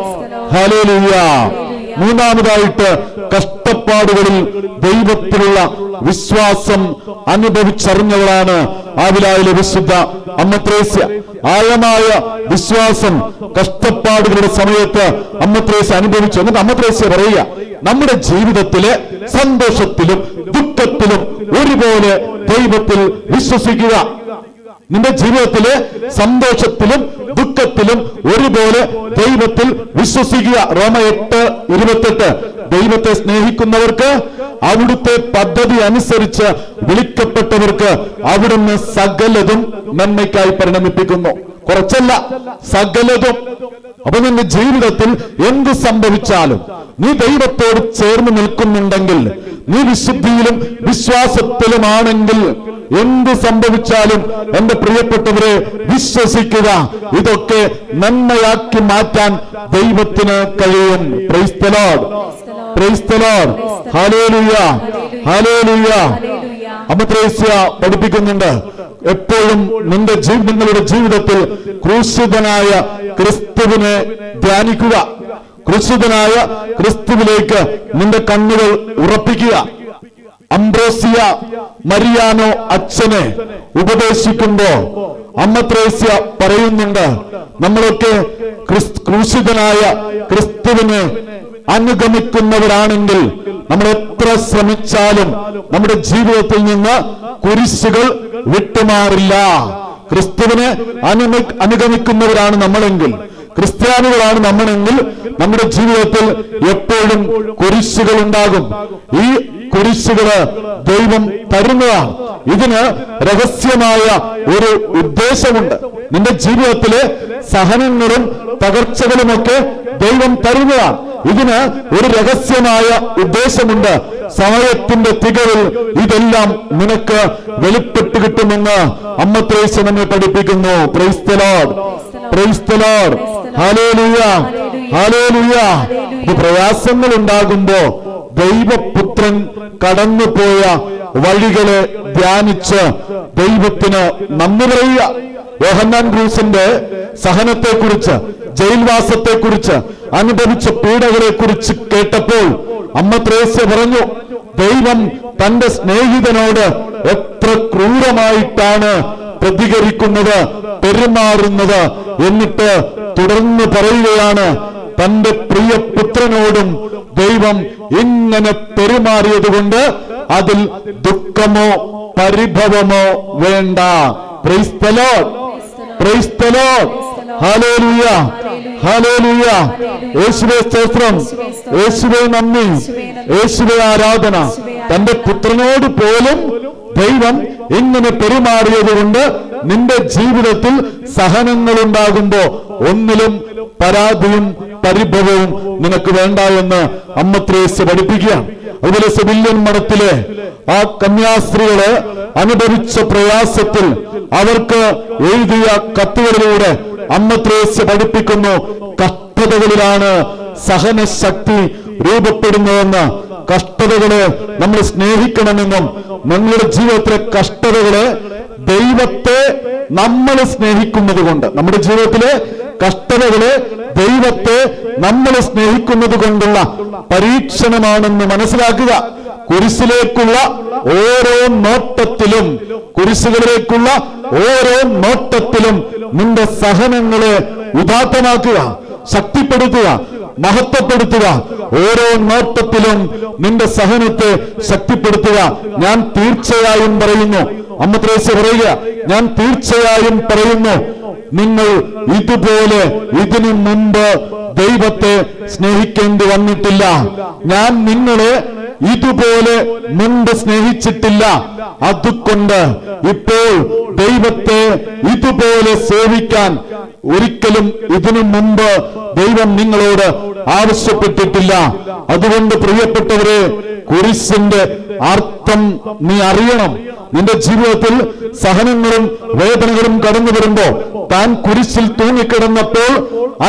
hallelujah. മൂന്നാമതായിട്ട് കഷ്ടപ്പാടുകളിൽ ദൈവത്തിലുള്ള വിശ്വാസം അനുഭവിച്ചറിഞ്ഞവളാണ് ആവിലായിലെ വിശുദ്ധ അമ്മ ത്രേസ്യ. ആഴമായ വിശ്വാസം കഷ്ടപ്പാടുകളുടെ സമയത്ത് അമ്മ ത്രേസ്യ അനുഭവിച്ചു. എന്നിട്ട് അമ്മ ത്രേസ്യ പറയുക, നമ്മുടെ ജീവിതത്തിലെ സന്തോഷത്തിലും ദുഃഖത്തിലും ഒരുപോലെ ദൈവത്തിൽ വിശ്വസിക്കുക. നിന്റെ ജീവിതത്തിലെ സന്തോഷത്തിലും ദുഃഖത്തിലും ഒരുപോലെ ദൈവത്തിൽ വിശ്വസിക്കുക. റോമ 8:28. ദൈവത്തെ സ്നേഹിക്കുന്നവർക്ക്, അവിടുത്തെ പദ്ധതി അനുസരിച്ച് വിളിക്കപ്പെട്ടവർക്ക് അവിടുന്ന് സകലതും നന്മയ്ക്കായി പരിണമിപ്പിക്കുന്നു. കുറച്ചല്ല, സകലതും. അപ്പൊ നിന്റെ ജീവിതത്തിൽ എന്ത് സംഭവിച്ചാലും നീ ദൈവത്തോട് ചേർന്ന് നിൽക്കുന്നുണ്ടെങ്കിൽ, നീ വിശുദ്ധിയിലും വിശ്വാസത്തിലുമാണെങ്കിൽ, എന്ത് സംഭവിച്ചാലും എന്റെ പ്രിയപ്പെട്ടവരെ വിശ്വസിക്കുക, ഇതൊക്കെ നന്മയാക്കി മാറ്റാൻ ദൈവത്തിന് കഴിയും. Price the Lord, praise the Lord, hallelujah, hallelujah. അമ്മ ത്രേസ്യ പഠിപ്പിക്കുന്നുണ്ട്, എപ്പോഴും നിങ്ങളുടെ ജീവിതത്തിൽ ക്രൂശിതനായ ക്രിസ്തുവിനെ ധ്യാനിക്കുക. ക്രൂശിതനായ ക്രിസ്തുവിലേക്ക് നിന്റെ കണ്ണുകൾ ഉറപ്പിക്കുക. അംബ്രോസിയ മരിയാനോ അച്ഛനെ ഉപദേശിക്കുമ്പോ അമ്മ ത്രേസ്യ പറയുന്നുണ്ട്, നമ്മളൊക്കെ ക്രൂശിതനായ ക്രിസ്തുവിനെ അനുഗമിക്കുന്നവരാണെങ്കിൽ നമ്മൾ എത്ര ശ്രമിച്ചാലും നമ്മുടെ ജീവിതത്തിൽ നിന്ന് കുരിശുകൾ വിട്ടുമാറില്ല. ക്രിസ്തുവിനെ അനുഗമിക്കുന്നവരാണ് നമ്മളെങ്കിൽ, ക്രിസ്ത്യാനികളാണ് നമ്മളെങ്കിൽ, നമ്മുടെ ജീവിതത്തിൽ എപ്പോഴും കുരിശുകൾ ഉണ്ടാകും. ഈ കുരിശുകള് ദൈവം തരുന്നതാണ്. ഇതിന് രഹസ്യമായ ഒരു ഉദ്ദേശമുണ്ട്. നിന്റെ ജീവിതത്തിലെ സഹനങ്ങളും തകർച്ചകളുമൊക്കെ ദൈവം തരുന്നതാണ്. ഇതിന് ഒരു രഹസ്യമായ ഉദ്ദേശമുണ്ട്. സമയത്തിന്റെ തികവിൽ ഇതെല്ലാം നിനക്ക് വെളിപ്പെട്ട് കിട്ടുമെന്ന് അമ്മ ത്രേസ്യ നമ്മെ പഠിപ്പിക്കുന്നു. Price the Lord, praise the Lord, hallelujah, hallelujah. പ്രയാസങ്ങൾ ഉണ്ടാകുമ്പോ ദൈവപുത്രൻ കടന്നുപോയ വഴികളെ ധ്യാനിച്ച് ദൈവത്തിന് നന്ദി പറയുക. യോഹന്നാൻ ക്രൂസിന്റെ സഹനത്തെക്കുറിച്ച്, ജയിൽവാസത്തെക്കുറിച്ച്, അനുഭവിച്ച പീഡകളെ കുറിച്ച് കേട്ടപ്പോൾ അമ്മ ത്രേസ്യ പറഞ്ഞു, ദൈവം തന്റെ സ്നേഹിതനോട് എത്ര ക്രൂരമായിട്ടാണ് പ്രതികരിക്കുന്നത്, പെരുമാറുന്നത്. എന്നിട്ട് തുടർന്ന് പറയുകയാണ്, തന്റെ പ്രിയ പുത്രനോടും ദൈവം ഇങ്ങനെ പെരുമാറിയത് കൊണ്ട് അതിൽ ദുഃഖമോ പരിഭവമോ വേണ്ട. Price the Lord, praise the Lord, hallelujah, hallelujah. യേശുവേ സ്തോത്രം, യേശുവേ നന്ദി, യേശുവേ ആരാധന. തന്റെ പുത്രനോട് പോലും ദൈവം ഇങ്ങനെ പെരുമാറിയത് കൊണ്ട് നിന്റെ ജീവിതത്തിൽ സഹനങ്ങൾ ഉണ്ടാകുമ്പോ ഒന്നിലും പരാതിയും പരിഭവവും നിനക്ക് വേണ്ട എന്ന് അമ്മ ത്രേസ്യ പഠിപ്പിക്കുകയാണ്. അതുപോലെ സെവില്യൻ മഠത്തിലെ ആ കന്യാസ്ത്രീകള് അനുഭവിച്ച പ്രയാസത്തിൽ അവർക്ക് എഴുതിയ കത്തുകളിലൂടെ അമ്മ ത്രേസ്യ പഠിപ്പിക്കുന്നു, കഷ്ടതകളിലാണ് സഹനശക്തി രൂപപ്പെടുന്നതെന്ന്. കഷ്ടതകളെ നമ്മൾ സ്നേഹിക്കണമെന്നും നമ്മളുടെ ജീവിതത്തിലെ കഷ്ടതകളെ ദൈവത്തെ നമ്മൾ സ്നേഹിക്കുന്നത് കൊണ്ട്, നമ്മുടെ ജീവിതത്തിലെ കഷ്ടതകളെ ദൈവത്തെ നമ്മൾ സ്നേഹിക്കുന്നത് കൊണ്ടുള്ള പരീക്ഷണമാണെന്ന് മനസ്സിലാക്കുക. കുരിശിലേക്കുള്ള ഓരോ നോട്ടത്തിലും, കുരിശുകളിലേക്കുള്ള ഓരോ നോട്ടത്തിലും നിന്റെ സഹനങ്ങളെ ഉദാത്തമാക്കുക, ശക്തിപ്പെടുത്തുക, മഹത്വപ്പെടുത്തുക. ഓരോ നോട്ടത്തിലും നിന്റെ സഹനത്തെ ശക്തിപ്പെടുത്തുക. ഞാൻ തീർച്ചയായും പറയുന്നു, അമ്മ ത്രേസ്യ പറയുക, ഞാൻ തീർച്ചയായും പറയുന്നു, നിങ്ങൾ ഇതുപോലെ ഇതിനു മുമ്പ് ദൈവത്തെ സ്നേഹിക്കേണ്ടി വന്നിട്ടില്ല. ഞാൻ നിങ്ങളെ ഇതുപോലെ മുമ്പ് സ്നേഹിച്ചിട്ടില്ല. അതുകൊണ്ട് ഇപ്പോൾ ദൈവത്തെ ഇതുപോലെ സേവിക്കാൻ ഒരിക്കലും ഇതിനു മുമ്പ് ദൈവം നിങ്ങളോട് ആവശ്യപ്പെട്ടിട്ടില്ല. അതുകൊണ്ട് പ്രിയപ്പെട്ടവരെ, കുരിശിന്റെ അർത്ഥം നീ അറിയണം. നിന്റെ ജീവിതത്തിൽ സഹനങ്ങളും വേദനകളും കടന്നു വരുമ്പോ, താൻ കുരിശിൽ തൂങ്ങിക്കിടന്നപ്പോൾ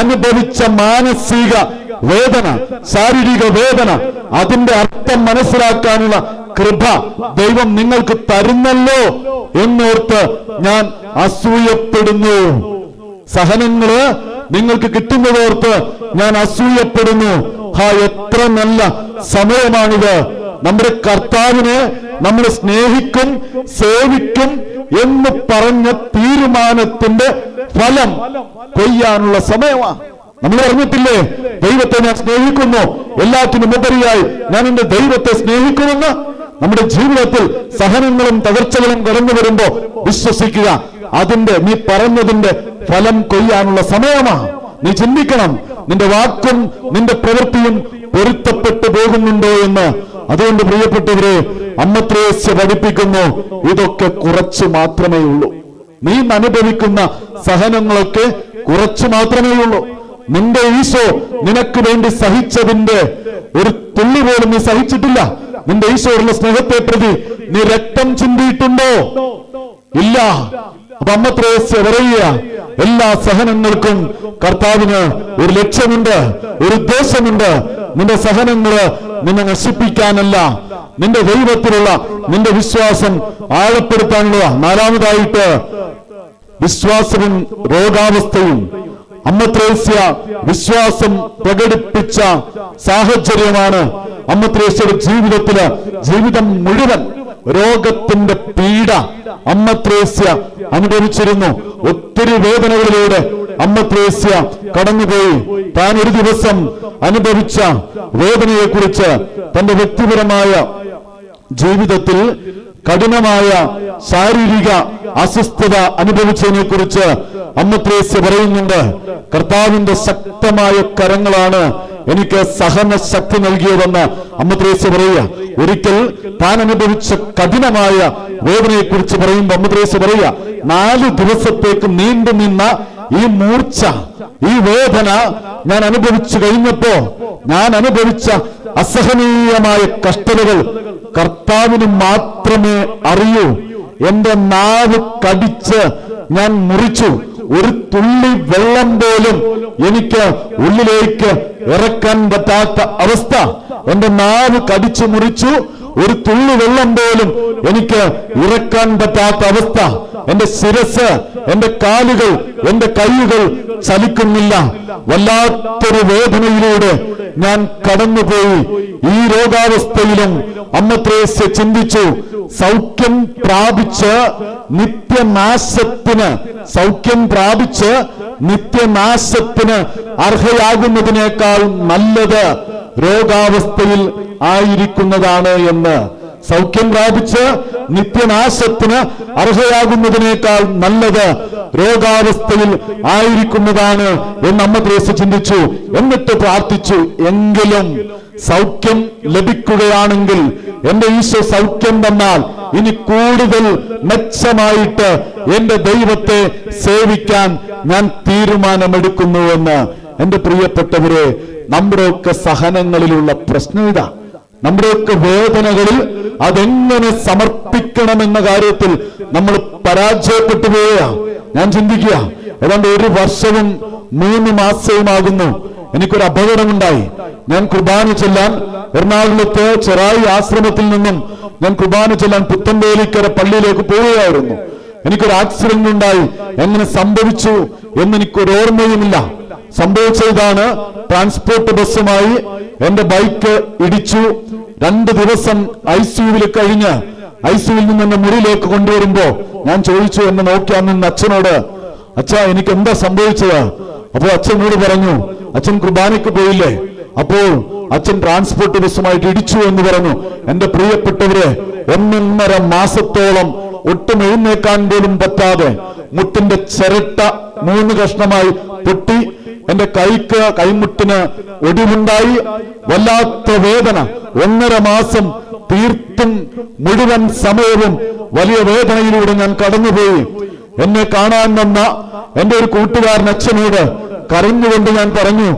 അനുഭവിച്ച മാനസിക വേദന, ശാരീരിക വേദന, അതിന്റെ അർത്ഥം മനസ്സിലാക്കാനുള്ള കൃപ ദൈവം നിങ്ങൾക്ക് തരുന്നല്ലോ എന്നോർത്ത് ഞാൻ അസൂയപ്പെടുന്നു. സഹനങ്ങള് നിങ്ങൾക്ക് കിട്ടുന്നതോർത്ത് ഞാൻ അസൂയപ്പെടുന്നു. എത്ര നല്ല സമയമാണിത്. നമ്മുടെ കർത്താവിനെ നമ്മൾ സ്നേഹിക്കും, സേവിക്കും എന്ന് പറഞ്ഞ തീരുമാനത്തിന്റെ ഫലം കൊയ്യാനുള്ള സമയമാണ്. നമ്മൾ പറഞ്ഞിട്ടില്ലേ, ദൈവത്തെ ഞാൻ സ്നേഹിക്കുന്നു, എല്ലാത്തിനും ഉപരിയായി ഞാൻ എന്റെ ദൈവത്തെ സ്നേഹിക്കുമെന്ന്. നമ്മുടെ ജീവിതത്തിൽ സഹനങ്ങളും തകർച്ചകളും കടന്നു വരുമ്പോ വിശ്വസിക്കുക, അതിന്റെ നീ പറഞ്ഞതിന്റെ ഫലം കൊയ്യാനുള്ള സമയമാണ്. നീ ചിന്തിക്കണം, നിന്റെ വാക്കും നിന്റെ പ്രവൃത്തിയും പൊരുത്തപ്പെട്ടു പോകുന്നുണ്ടോ എന്ന്. അതുകൊണ്ട് പ്രിയപ്പെട്ടവരെ, അമ്മ ത്രേസ്യ പഠിപ്പിക്കുന്നു, ഇതൊക്കെ കുറച്ചു മാത്രമേ ഉള്ളൂ. നീ അനുഭവിക്കുന്ന സഹനങ്ങളൊക്കെ കുറച്ചു മാത്രമേ ഉള്ളൂ. നിന്റെ ഈശോ നിനക്ക് വേണ്ടി സഹിച്ചതിന്റെ ഒരു തുള്ളി പോലും നീ സഹിച്ചിട്ടില്ല. നിന്റെ ഈശോയുള്ള സ്നേഹത്തെ പ്രതി നീ രക്തം ചിന്തിയിട്ടുണ്ടോ? ഇല്ല. അപ്പൊ അമ്മ ത്രേസ്യ പറയുക, എല്ലാ സഹനങ്ങൾക്കും കർത്താവിന് ഒരു ലക്ഷ്യമുണ്ട്, ഒരു ഉദ്ദേശമുണ്ട്. നിന്റെ സഹനങ്ങള് നിന്നെ നശിപ്പിക്കാനല്ല, നിന്റെ ദൈവത്തിലുള്ള നിന്റെ വിശ്വാസം ആഴപ്പെടുത്താനുള്ള. നാലാമതായിട്ട് വിശ്വാസവും രോഗാവസ്ഥയും. അമ്മ ത്രേസ്യ വിശ്വാസം പ്രകടിപ്പിച്ച സാഹചര്യമാണ് അമ്മ ത്രേസ്യയുടെ ജീവിതത്തില്. ജീവിതം മുഴുവൻ രോഗത്തിന്റെ പീഡ അമ്മ ത്രേസ്യ അനുഭവിച്ചിരുന്നു. ഒത്തിരി വേദനകളിലൂടെ അമ്മ ത്രേസ്യ കടന്നുപോയി. താൻ ഒരു ദിവസം അനുഭവിച്ച വേദനയെക്കുറിച്ച്, തന്റെ വ്യക്തിപരമായ ജീവിതത്തിൽ കഠിനമായ ശാരീരിക അസ്വസ്ഥത അനുഭവിച്ചതിനെ കുറിച്ച് അമ്മ ത്രേസ്യ പറയുന്നുണ്ട്. കർത്താവിന്റെ ശക്തമായ കരങ്ങളാണ് എനിക്ക് സഹന ശക്തി നൽകിയതെന്ന് അമ്മ ത്രേസ്യ പറയുക. ഒരിക്കൽ താൻ അനുഭവിച്ച കഠിനമായ വേദനയെ കുറിച്ച് പറയുമ്പോൾ അമ്മ ത്രേസ്യ പറയുക, 4 ദിവസത്തേക്ക് നീണ്ടു നിന്ന ഈ മൂർച്ച, ഈ വേദന ഞാൻ അനുഭവിച്ചു കഴിഞ്ഞപ്പോ ഞാൻ അനുഭവിച്ച അസഹനീയമായ കഷ്ടതകൾ കർത്താവിന് മാത്രമേ അറിയൂ. എന്റെ നാവ് കടിച്ച് ഞാൻ മുറിച്ചു. ഒരു തുള്ളി വെള്ളം പോലും എനിക്ക് ഉള്ളിലേക്ക് ഇറക്കാൻ പറ്റാത്ത അവസ്ഥ. എന്റെ നാവ് കടിച്ചു മുറിച്ചു. ഒരു തുള്ളി വെള്ളം പോലും എനിക്ക് ഇറക്കാൻ പറ്റാത്ത അവസ്ഥ. എന്റെ ശിരസ്, എന്റെ കാലുകൾ, എന്റെ കൈകൾ ചലിക്കുന്നില്ല. വല്ലാത്തൊരു വേദനയിലൂടെ ഞാൻ കടന്നുപോയി. ഈ രോഗാവസ്ഥയിലും അമ്മ ത്രേസ്യ ചിന്തിച്ചു, സൗഖ്യം പ്രാപിച്ച് നിത്യനാശത്തിന് അർഹയാകുന്നതിനേക്കാൾ നല്ലത് രോഗാവസ്ഥയിൽ ആയിരിക്കുന്നതാണ് എന്ന്. സൗഖ്യം പ്രാപിച്ച് നിത്യനാശത്തിന് അർഹയാകുന്നതിനേക്കാൾ നല്ലത് രോഗാവസ്ഥയിൽ ആയിരിക്കുന്നതാണ് എന്ന് അമ്മ ത്രേസ്യ ചിന്തിച്ചു. എന്നിട്ട് പ്രാർത്ഥിച്ചു, എങ്കിലും സൗഖ്യം ലഭിക്കുകയാണെങ്കിൽ, എന്റെ ഈശോ സൗഖ്യം തന്നാൽ ഇനി കൂടുതൽ മെച്ചമായിട്ട് എന്റെ ദൈവത്തെ സേവിക്കാൻ ഞാൻ തീരുമാനമെടുക്കുന്നുവെന്ന്. എന്റെ പ്രിയപ്പെട്ടവരെ, നമ്മുടെയൊക്കെ സഹനങ്ങളിലുള്ള പ്രശ്നം ഇതാ. നമ്മുടെയൊക്കെ വേദനകളിൽ അതെങ്ങനെ സമർപ്പിക്കണമെന്ന കാര്യത്തിൽ നമ്മൾ പരാജയപ്പെട്ടു പോവുക. ഞാൻ ചിന്തിക്കുക, ഏതാണ്ട് 1 വർഷവും 3 മാസവുമാകുന്നു എനിക്കൊരു അപകടമുണ്ടായി. ഞാൻ കുർബാന ചൊല്ലാൻ എറണാകുളത്ത് ചെറായി ആശ്രമത്തിൽ നിന്നും ഞാൻ കുർബാന ചൊല്ലാൻ പുത്തൻവേലിക്കര പള്ളിയിലേക്ക് പോവുകയായിരുന്നു. എനിക്കൊരു ആക്സിഡന്റ് ഉണ്ടായി. എങ്ങനെ സംഭവിച്ചു എന്നെനിക്കൊരു ഓർമ്മയുമില്ല. സംഭവിച്ചതാണ്, ട്രാൻസ്പോർട്ട് ബസ്സുമായി എന്റെ ബൈക്ക് ഇടിച്ചു. 2 ദിവസം ICUവിൽ കഴിഞ്ഞ് ICUവിൽ നിന്ന് എന്നെ മുറിയിലേക്ക് കൊണ്ടുവരുമ്പോ ഞാൻ ചോദിച്ചു, എന്നെ നോക്കിയാൽ നിന്ന് അച്ഛനോട്, അച്ഛാ എനിക്ക് എന്താ സംഭവിച്ചത്? അപ്പോ അച്ഛനോട് പറഞ്ഞു, അച്ഛൻ കുർബാനയ്ക്ക് പോയില്ലേ? അപ്പോൾ അച്ഛൻ ട്രാൻസ്പോർട്ട് ബസ്സുമായിട്ട് ഇടിച്ചു എന്ന് പറഞ്ഞു. എന്റെ പ്രിയപ്പെട്ടവരെ, 1.5 മാസത്തോളം ഒട്ടും എഴുന്നേക്കാൻ പോലും പറ്റാതെ മുട്ടിന്റെ ചിരട്ട 3 കഷ്ണമായി പൊട്ടി. എന്റെ കൈമുട്ടിന് ഒടിവുണ്ടായി. വല്ലാത്ത വേദന. 1.5 മാസം തീർത്തും മുഴുവൻ സമയവും വലിയ വേദനയിലൂടെ ഞാൻ കടന്നുപോയി. എന്നെ കാണാൻ വന്ന എന്റെ ഒരു കൂട്ടുകാരൻ അച്ഛനോട് കരഞ്ഞുകൊണ്ട് ഞാൻ പറഞ്ഞു,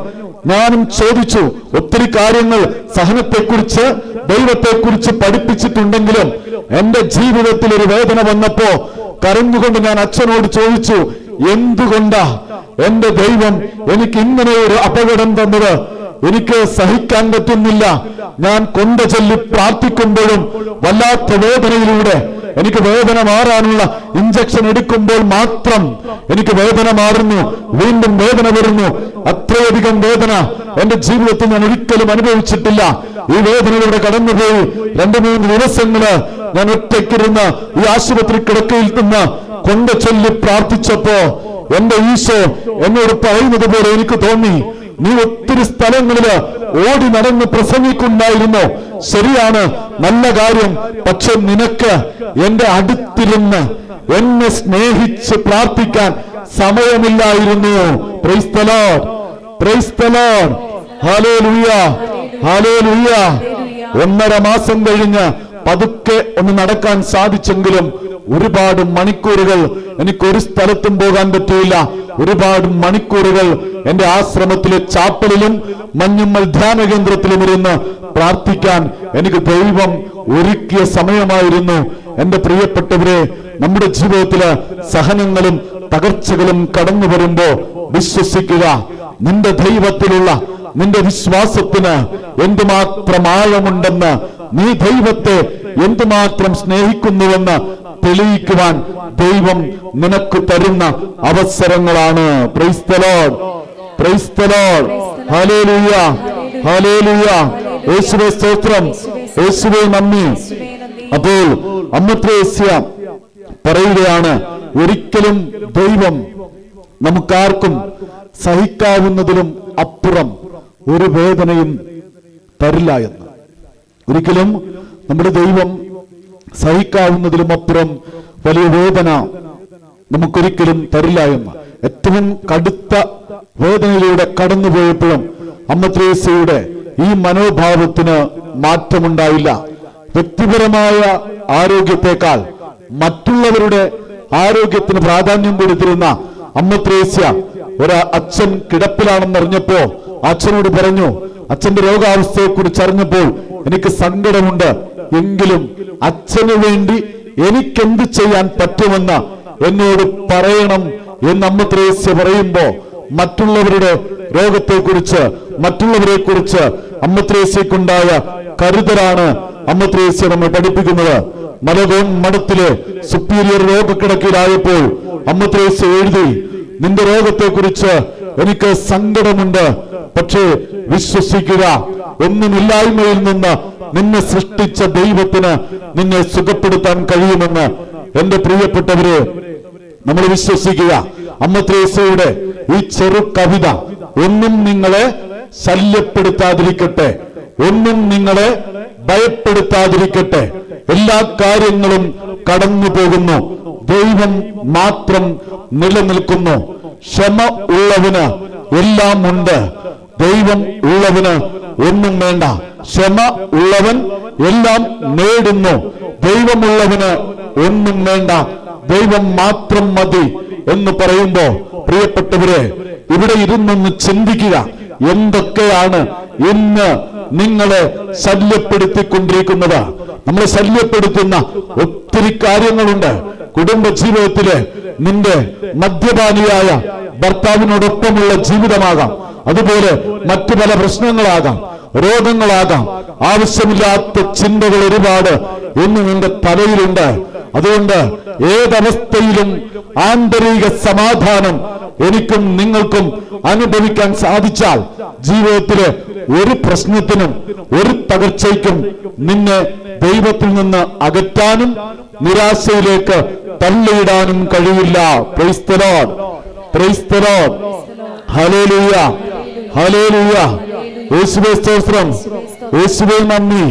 ഞാനും ചോദിച്ചു, ഒത്തിരി കാര്യങ്ങൾ സഹനത്തെക്കുറിച്ച്, ദൈവത്തെക്കുറിച്ച് പഠിപ്പിച്ചിട്ടുണ്ടെങ്കിലും എന്റെ ജീവിതത്തിൽ ഒരു വേദന വന്നപ്പോ കരഞ്ഞുകൊണ്ട് ഞാൻ അച്ഛനോട് ചോദിച്ചു, എന്തുകൊണ്ടാ എന്റെ ദൈവം എനിക്ക് ഇങ്ങനെ ഒരു അപകടം തന്നത്? എനിക്ക് സഹിക്കാൻ പറ്റുന്നില്ല. ഞാൻ കൊണ്ട ചൊല്ലി പ്രാർത്ഥിക്കുമ്പോഴും വല്ലാത്ത വേദനയിലൂടെ എനിക്ക് വേദന മാറാനുള്ള ഇഞ്ചക്ഷൻ എടുക്കുമ്പോൾ മാത്രം എനിക്ക് വേദന മാറുന്നു, വീണ്ടും വേദന വരുന്നു. അത്രയധികം വേദന എന്റെ ജീവിതത്തിൽ ഞാൻ ഒരിക്കലും അനുഭവിച്ചിട്ടില്ല. ഈ വേദനയിലൂടെ കടന്നുപോയി 2-3 ദിവസങ്ങള് ഞാൻ ഒറ്റയ്ക്കിരുന്ന് ഈ ആശുപത്രി കിടക്കയിൽ നിന്ന് കൊണ്ട ചൊല്ലി പ്രാർത്ഥിച്ചപ്പോ എന്റെ ഈശോ എന്നോട് പറയുന്നത് പോലെ എനിക്ക് തോന്നി, നീ ഒത്തിരി സ്ഥലങ്ങളില് ഓടി നടന്ന് പ്രസംഗിക്കുന്നുണ്ടായിരുന്നു, ശരിയാണ്, നല്ല കാര്യം. പക്ഷെ നിനക്ക് എന്റെ അടുത്തിരുന്ന് എന്നെ സ്നേഹിച്ച് പ്രാർത്ഥിക്കാൻ സമയമില്ലായിരുന്നു. Praise the Lord, praise the Lord, hallelujah, hallelujah. 1.5 മാസം കഴിഞ്ഞ് പതുക്കെ ഒന്ന് നടക്കാൻ സാധിച്ചെങ്കിലും ഒരുപാട് മണിക്കൂറുകൾ എനിക്കൊരു സ്ഥലത്തും പോകാൻ പറ്റിയില്ല. ഒരുപാട് മണിക്കൂറുകൾ എന്റെ ആശ്രമത്തിലെ ചാപ്പലിലും മഞ്ഞുമ്മൽ ധ്യാന കേന്ദ്രത്തിലും ഇരുന്ന് പ്രാർത്ഥിക്കാൻ എനിക്ക് ദൈവം ഒരുക്കിയ സമയമായിരുന്നു. എന്റെ പ്രിയപ്പെട്ടവരെ, നമ്മുടെ ജീവിതത്തില് സഹനങ്ങളും തകർച്ചകളും കടന്നു വരുമ്പോ വിശ്വസിക്കുക, നിന്റെ ദൈവത്തിലുള്ള നിന്റെ വിശ്വാസത്തിന് എന്തുമാത്രം ആഴമുണ്ടെന്ന്, നീ ദൈവത്തെ എന്തുമാത്രം സ്നേഹിക്കുന്നുവെന്ന് തെളിയിക്കുവാൻ ദൈവം നിനക്ക് തരുന്ന അവസരങ്ങളാണ്. Price the Lord, praise the Lord, hallelujah, hallelujah. യേശുവേ സ്തോത്രം, യേശുവേ നന്ദി. അപ്പോൾ അമ്മ ത്രേസ്യ പറയുകയാണ്, ഒരിക്കലും ദൈവം നമുക്കാർക്കും സഹിക്കാവുന്നതിലും അപ്പുറം ഒരു വേദനയും തരില്ല എന്ന്. ഒരിക്കലും നമ്മുടെ ദൈവം സഹിക്കാവുന്നതിലും അപ്പുറം വലിയ വേദന നമുക്കൊരിക്കലും തരില്ല എന്ന്. ഏറ്റവും കടുത്ത വേദനയിലൂടെ കടന്നുപോയപ്പോഴും അമ്മ ത്രേസ്യയുടെ ഈ മനോഭാവത്തിന് മാറ്റമുണ്ടായില്ല. വ്യക്തിപരമായ ആരോഗ്യത്തെക്കാൾ മറ്റുള്ളവരുടെ ആരോഗ്യത്തിന് പ്രാധാന്യം കൊടുത്തിരുന്ന അമ്മ ത്രേസ്യ ഒരു അച്ഛൻ കിടപ്പിലാണെന്നറിഞ്ഞപ്പോ അച്ഛനോട് പറഞ്ഞു, അച്ഛന്റെ രോഗാവസ്ഥയെ കുറിച്ച് അറിഞ്ഞപ്പോൾ എനിക്ക് സങ്കടമുണ്ട്, എങ്കിലും അച്ഛന് വേണ്ടി എനിക്കെന്ത് ചെയ്യാൻ പറ്റുമെന്ന് എന്നോട് പറയണം എന്ന് അമ്മ ത്രേസ്യ പറയുമ്പോ മറ്റുള്ളവരുടെ രോഗത്തെക്കുറിച്ച്, മറ്റുള്ളവരെ കുറിച്ച് അമ്മ ത്രേസ്യക്കുണ്ടായ കരുതലാണ് അമ്മ ത്രേസ്യ നമ്മൾ പഠിപ്പിക്കുന്നത്. മലകോൺ മഠത്തിലെ സുപ്പീരിയർ രോഗക്കിടക്കയിലായപ്പോൾ അമ്മ ത്രേസ്യ എഴുതി, നിന്റെ രോഗത്തെക്കുറിച്ച് എനിക്ക് സങ്കടമുണ്ട്, പക്ഷേ വിശ്വസിക്കുക, ഒന്നുമില്ലായ്മയിൽ നിന്ന് നിന്നെ സൃഷ്ടിച്ച ദൈവത്തിന് നിന്നെ സുഖപ്പെടുത്താൻ കഴിയുമെന്ന്. എന്റെ പ്രിയപ്പെട്ടവരെ, നമ്മൾ വിശ്വസിക്കുക. അമ്മ ത്രേസ്യയുടെ ഈ ചെറു കവിത ഒന്നും നിങ്ങളെ ശല്യപ്പെടുത്താതിരിക്കട്ടെ, ഒന്നും നിങ്ങളെ ഭയപ്പെടുത്താതിരിക്കട്ടെ. എല്ലാ കാര്യങ്ങളും കടന്നു പോകുന്നു, ദൈവം മാത്രം നിലനിൽക്കുന്നു. ക്ഷമ ഉള്ളവന് എല്ലാം ഉണ്ട്, ദൈവം ഉള്ളവന് ഒന്നും വേണ്ട. ക്ഷമ ഉള്ളവൻ എല്ലാം നേടുന്നു, ദൈവമുള്ളവന് ഒന്നും വേണ്ട, ദൈവം മാത്രം മതി എന്ന് പറയുമ്പോ പ്രിയപ്പെട്ടവരെ, ഇവിടെ ഇരുന്നൊന്ന് ചിന്തിക്കുക. എന്തൊക്കെയാണ് ഇന്ന് നിങ്ങളെ ശല്യപ്പെടുത്തിക്കൊണ്ടിരിക്കുന്നത്? നമ്മളെ ശല്യപ്പെടുത്തുന്ന ഒത്തിരി കാര്യങ്ങളുണ്ട്. കുടുംബജീവിതത്തില് നിന്റെ മദ്യപാനിയായ ഭർത്താവിനോടൊപ്പമുള്ള ജീവിതമാകാം, അതുപോലെ മറ്റു പല പ്രശ്നങ്ങളാകാം, രോഗങ്ങളാകാം, ആവശ്യമില്ലാത്ത ചിന്തകൾ ഒരുപാട് ഇന്ന് നിന്റെ തലയിലുണ്ട്. അതുകൊണ്ട് ഏതവസ്ഥയിലും ആന്തരിക സമാധാനം എനിക്കും നിങ്ങൾക്കും അനുഭവിക്കാൻ സാധിച്ചാൽ ജീവിതത്തിലെ ഒരു പ്രശ്നത്തിനും ഒരു തകർച്ചയ്ക്കും നിന്നെ ദൈവത്തിൽ നിന്ന് അകറ്റാനും നിരാശയിലേക്ക് തള്ളിയിടാനും കഴിയില്ല. Price the Lord, praise the Lord, hallelujah, hallelujah. യേശുവേ സ്തോത്രം, യേശുവേ നന്ദി,